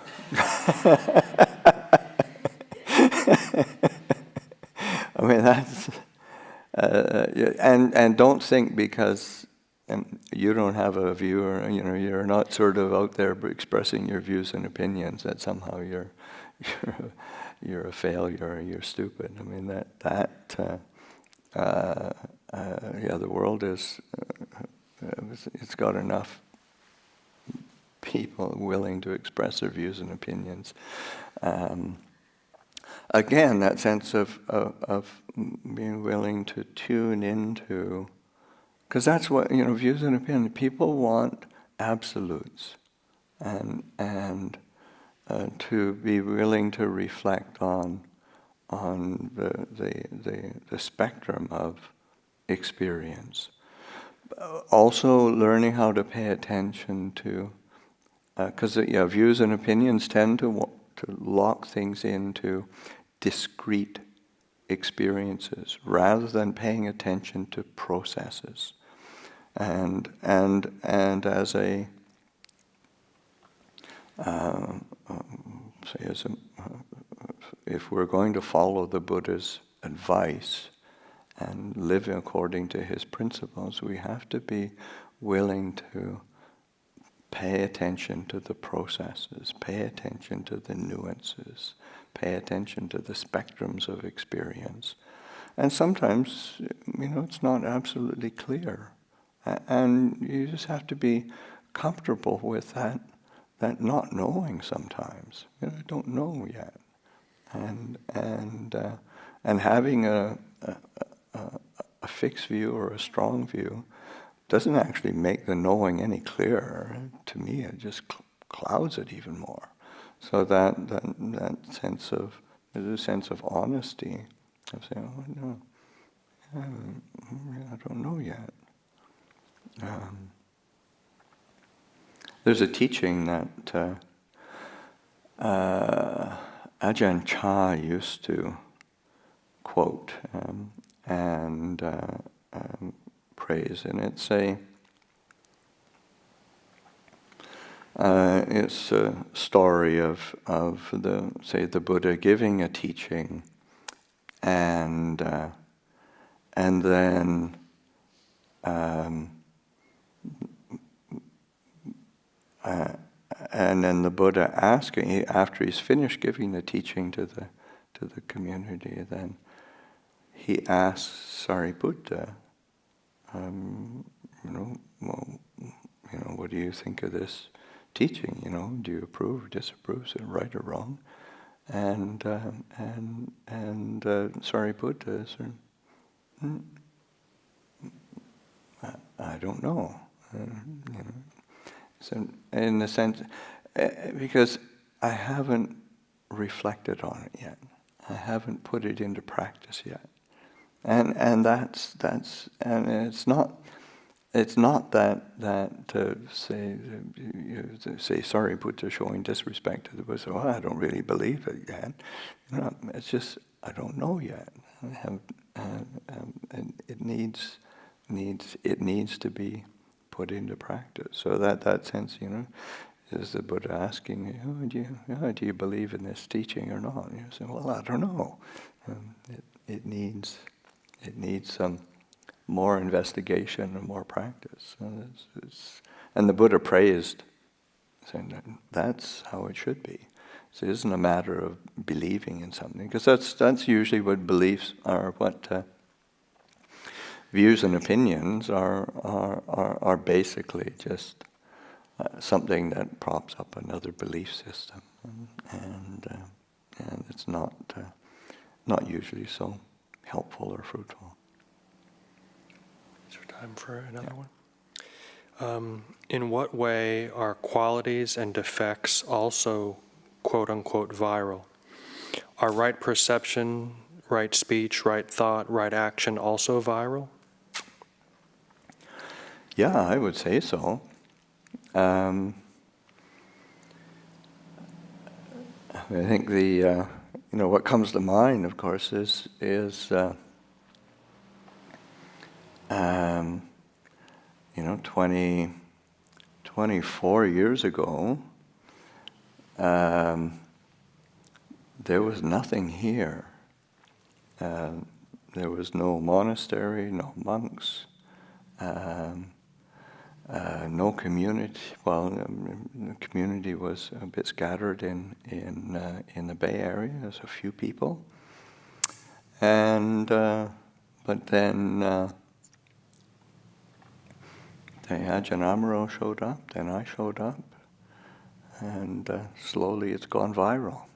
I mean, that's and don't think because you don't have a view, or you're not sort of out there expressing your views and opinions, that somehow you're a failure or you're stupid. I mean the world is it's got enough people willing to express their views and opinions. Again, that sense of being willing to tune into, because that's what views and opinions. People want absolutes, and to be willing to reflect on the spectrum of experience. Also, learning how to pay attention to, because views and opinions tend to lock things into discrete experiences rather than paying attention to processes. And as a if we're going to follow the Buddha's advice and live according to his principles, we have to be willing to pay attention to the processes, pay attention to the nuances, pay attention to the spectrums of experience. And sometimes, it's not absolutely clear. And you just have to be comfortable with that not knowing sometimes. I don't know yet. And having a fixed view or a strong view doesn't actually make the knowing any clearer. To me, it just clouds it even more. So that sense of, there's a sense of honesty of saying, oh no, I don't know yet. There's a teaching that Ajahn Chah used to quote and praise, and it's It's a story of the Buddha giving a teaching, and then the Buddha asking, after he's finished giving the teaching to the community, then he asks Sariputta, what do you think of this teaching? Do you approve, disapprove, is it right or wrong? And Sariputta said, I don't know. So in the sense, because I haven't reflected on it yet, I haven't put it into practice yet, and that's it's not that to say Sariputta showing disrespect to the Buddha. Well, I don't really believe it yet. It's just I don't know yet. I have, and it needs to be put into practice. So that sense, is the Buddha asking, do you believe in this teaching or not? And you say, well, I don't know. It needs some more investigation and more practice. And the Buddha praised, saying that's how it should be. So it isn't a matter of believing in something, because that's usually what beliefs are, what views and opinions are basically just something that props up another belief system, and it's not usually so helpful or fruitful. Is there time for another one? In what way are qualities and defects also quote-unquote viral? Are right perception, right speech, right thought, right action also viral? Yeah, I would say so. I think what comes to mind, of course, is 24 years ago, there was nothing here. There was no monastery, no monks, no community. Well, the community was a bit scattered in the Bay Area. There's a few people, and but then the Ajahn Amaro showed up. Then I showed up, and slowly it's gone viral.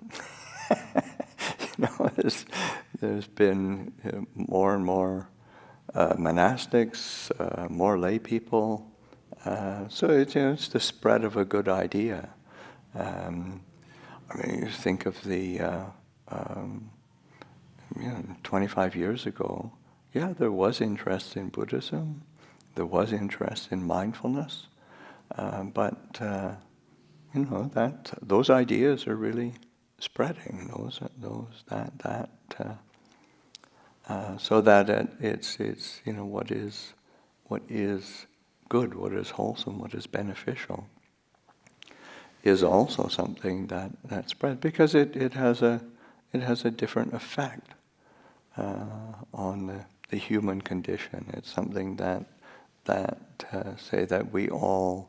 There's been more and more monastics, more lay people. So it's the spread of a good idea. You think of the 25 years ago. Yeah, there was interest in Buddhism. There was interest in mindfulness, but those ideas are really spreading. So that it's what is good, what is wholesome, what is beneficial, is also something that spreads, because it has a different effect on the human condition. It's something that we all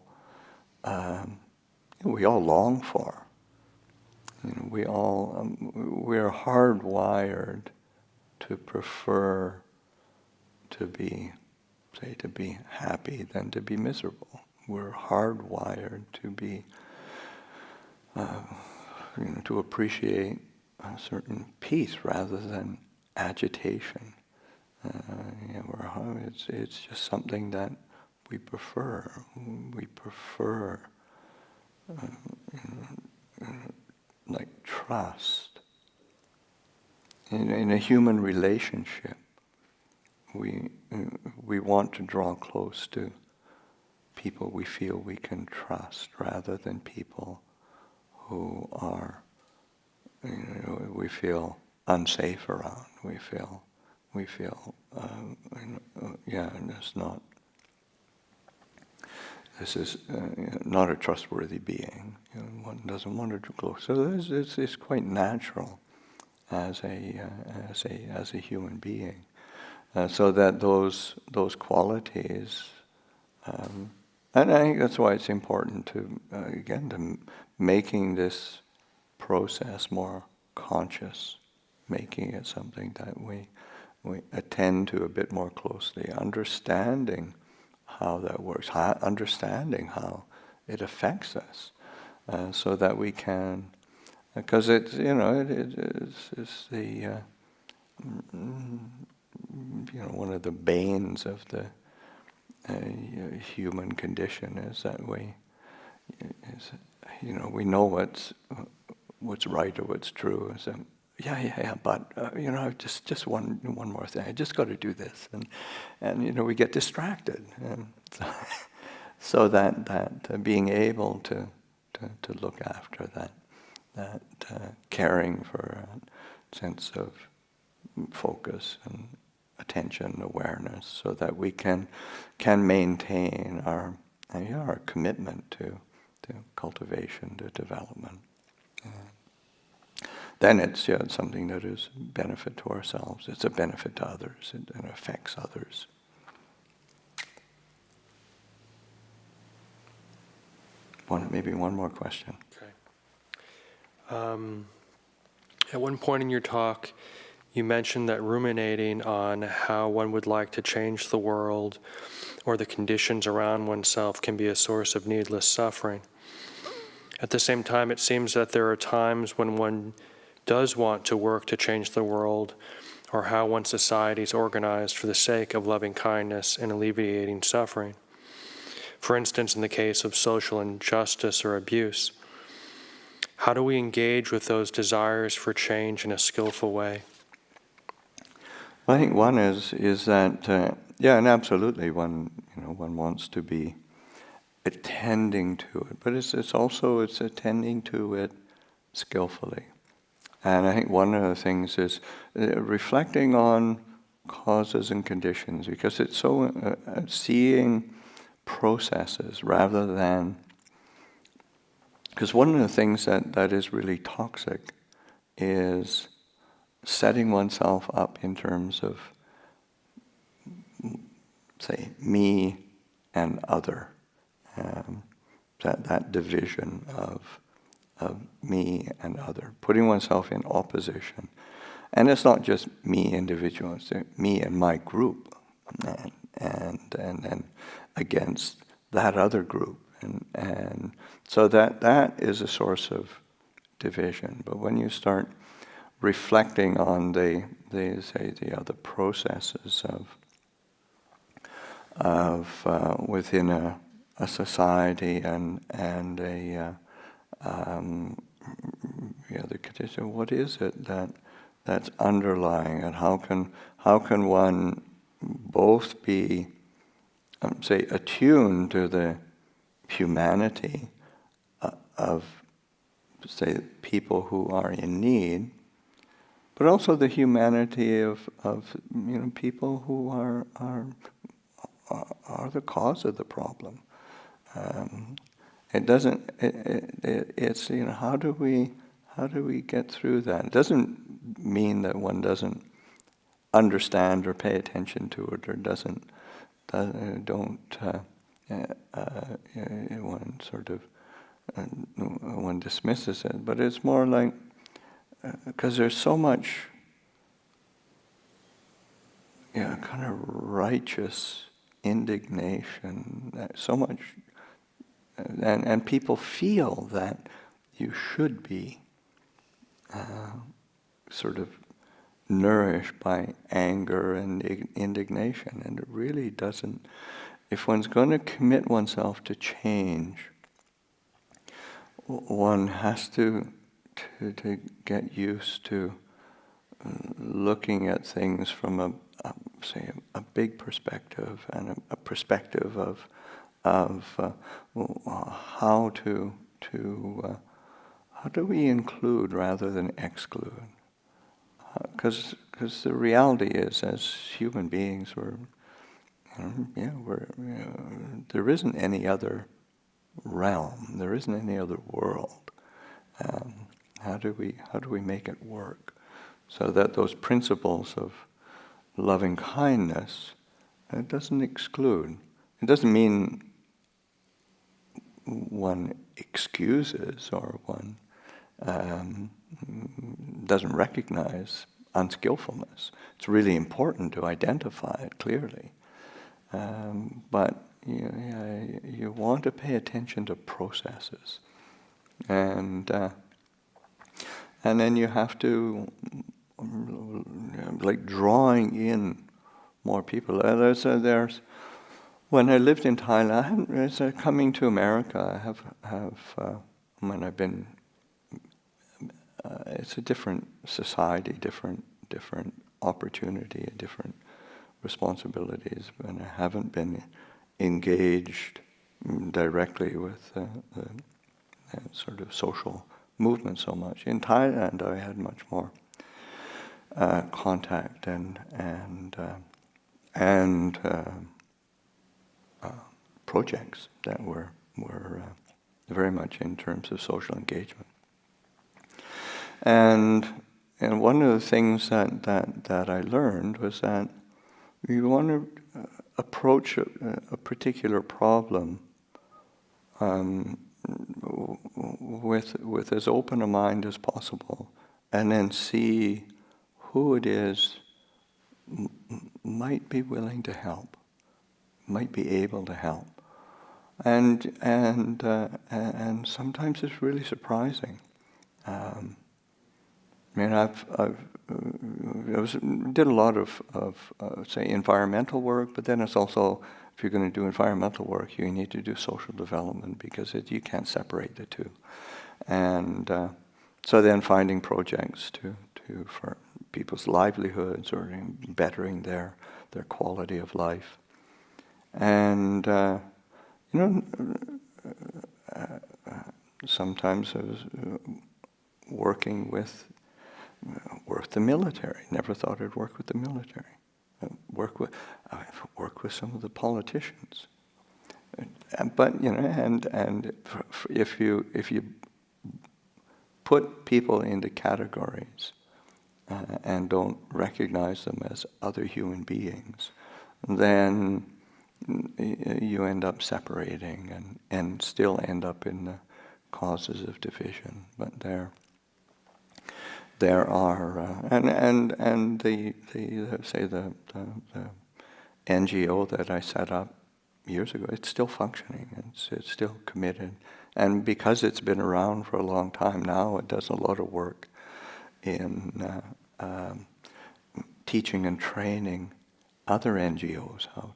long for. We're hardwired to prefer to be happy than to be miserable. We're hardwired to be to appreciate a certain peace rather than agitation. It's just something that we prefer. We prefer like trust. In a human relationship, we want to draw close to people we feel we can trust, rather than people who are we feel unsafe around. We feel and it's not. this is not a trustworthy being. One doesn't want to do close. So it's quite natural as a human being. So that those qualities, and I think that's why it's important to making this process more conscious, making it something that we attend to a bit more closely, understanding how that works, understanding how it affects us, so that we can, because it's the one of the banes of the human condition is that we know what's right or what's true. So, but just one more thing. I just got to do this, and we get distracted, and so that being able to look after that caring for a sense of focus and attention, awareness, so that we can maintain our commitment to cultivation, to development. Then it's something that is a benefit to ourselves. It's a benefit to others. It affects others. Maybe one more question. Okay. At one point in your talk, you mentioned that ruminating on how one would like to change the world or the conditions around oneself can be a source of needless suffering. At the same time, it seems that there are times when one does want to work to change the world or how one society is organized for the sake of loving kindness and alleviating suffering. For instance, in the case of social injustice or abuse, how do we engage with those desires for change in a skillful way? I think one is that and absolutely one wants to be attending to it, but it's also attending to it skillfully. And I think one of the things is reflecting on causes and conditions, because it's so seeing processes rather than, because one of the things that is really toxic is setting oneself up in terms of, say, me and other, that division of me and other, putting oneself in opposition. And it's not just me individual, it's me and my group, and then against that other group. And so that is a source of division. But when you start reflecting on the other processes of within a society and the condition, what is it that's underlying, and how can one both be say attuned to the humanity of say people who are in need, but also the humanity of people who are the cause of the problem. It doesn't. It's how do we get through that? It doesn't mean that one doesn't understand or pay attention to it, or one sort of one dismisses it. But it's more like, because there's so much kind of righteous indignation, so much, and people feel that you should be sort of nourished by anger and indignation, and it really doesn't. If one's going to commit oneself to change, one has to get used to looking at things from a big perspective, and a perspective of how do we include rather than exclude? Because the reality is, as human beings, There isn't any other realm. There isn't any other world. How do we make it work so that those principles of loving kindness, it doesn't exclude. It doesn't mean one excuses or one doesn't recognize unskillfulness. It's really important to identify it clearly. But you want to pay attention to processes. And then you have to, like drawing in more people. There's when I lived in Thailand, coming to America, I have when I've been, it's a different society, different opportunity, different responsibilities. When I haven't been engaged directly with the sort of social movement so much. In Thailand, I had much more contact and projects that were very much in terms of social engagement. And one of the things that I learned was that you want to approach a particular problem with as open a mind as possible, and then see who it is might be willing to help, might be able to help, and sometimes it's really surprising. I mean, I did a lot of say environmental work, but then it's also, if you're going to do environmental work, you need to do social development because you can't separate the two. And so then finding projects for people's livelihoods or bettering their quality of life. And sometimes I was working with the military. Never thought I'd work with the military. Work with some of the politicians. But and if you put people into categories and don't recognize them as other human beings, then you end up separating and still end up in the causes of division. But there are and the NGO that I set up years ago, it's still functioning. It's still committed, and because it's been around for a long time now, it does a lot of work in teaching and training other NGOs how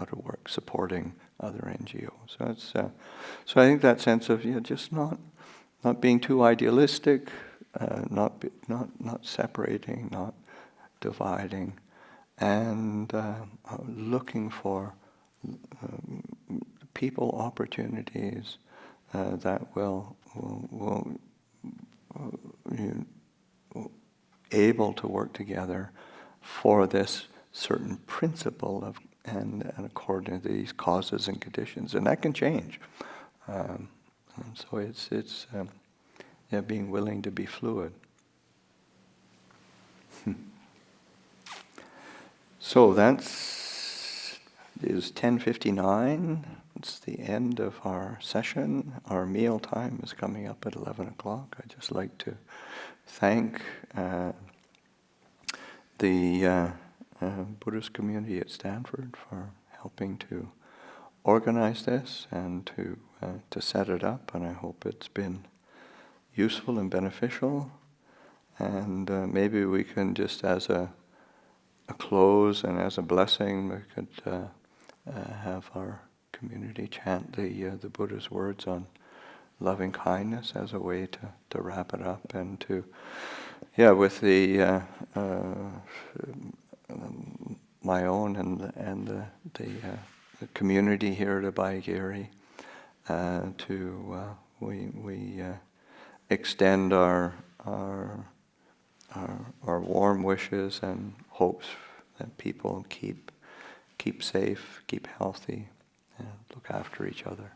to work, supporting other NGOs. So I think that sense of just not being too idealistic, not separating, not dividing, and looking for people opportunities that will able to work together for this certain principle of and according to these causes and conditions, and that can change. And so it's being willing to be fluid. So is 10:59. It's the end of our session. Our meal time is coming up at 11 o'clock. I'd just like to thank the Buddhist community at Stanford for helping to organize this and to set it up, and I hope it's been useful and beneficial. And maybe we can just, as a close and as a blessing, we could have our community chant the Buddha's words on loving kindness as a way to wrap it up, and to with the my own and the community here at Abhayagiri, we extend our warm wishes and hopes that people keep keep safe, keep healthy, and look after each other.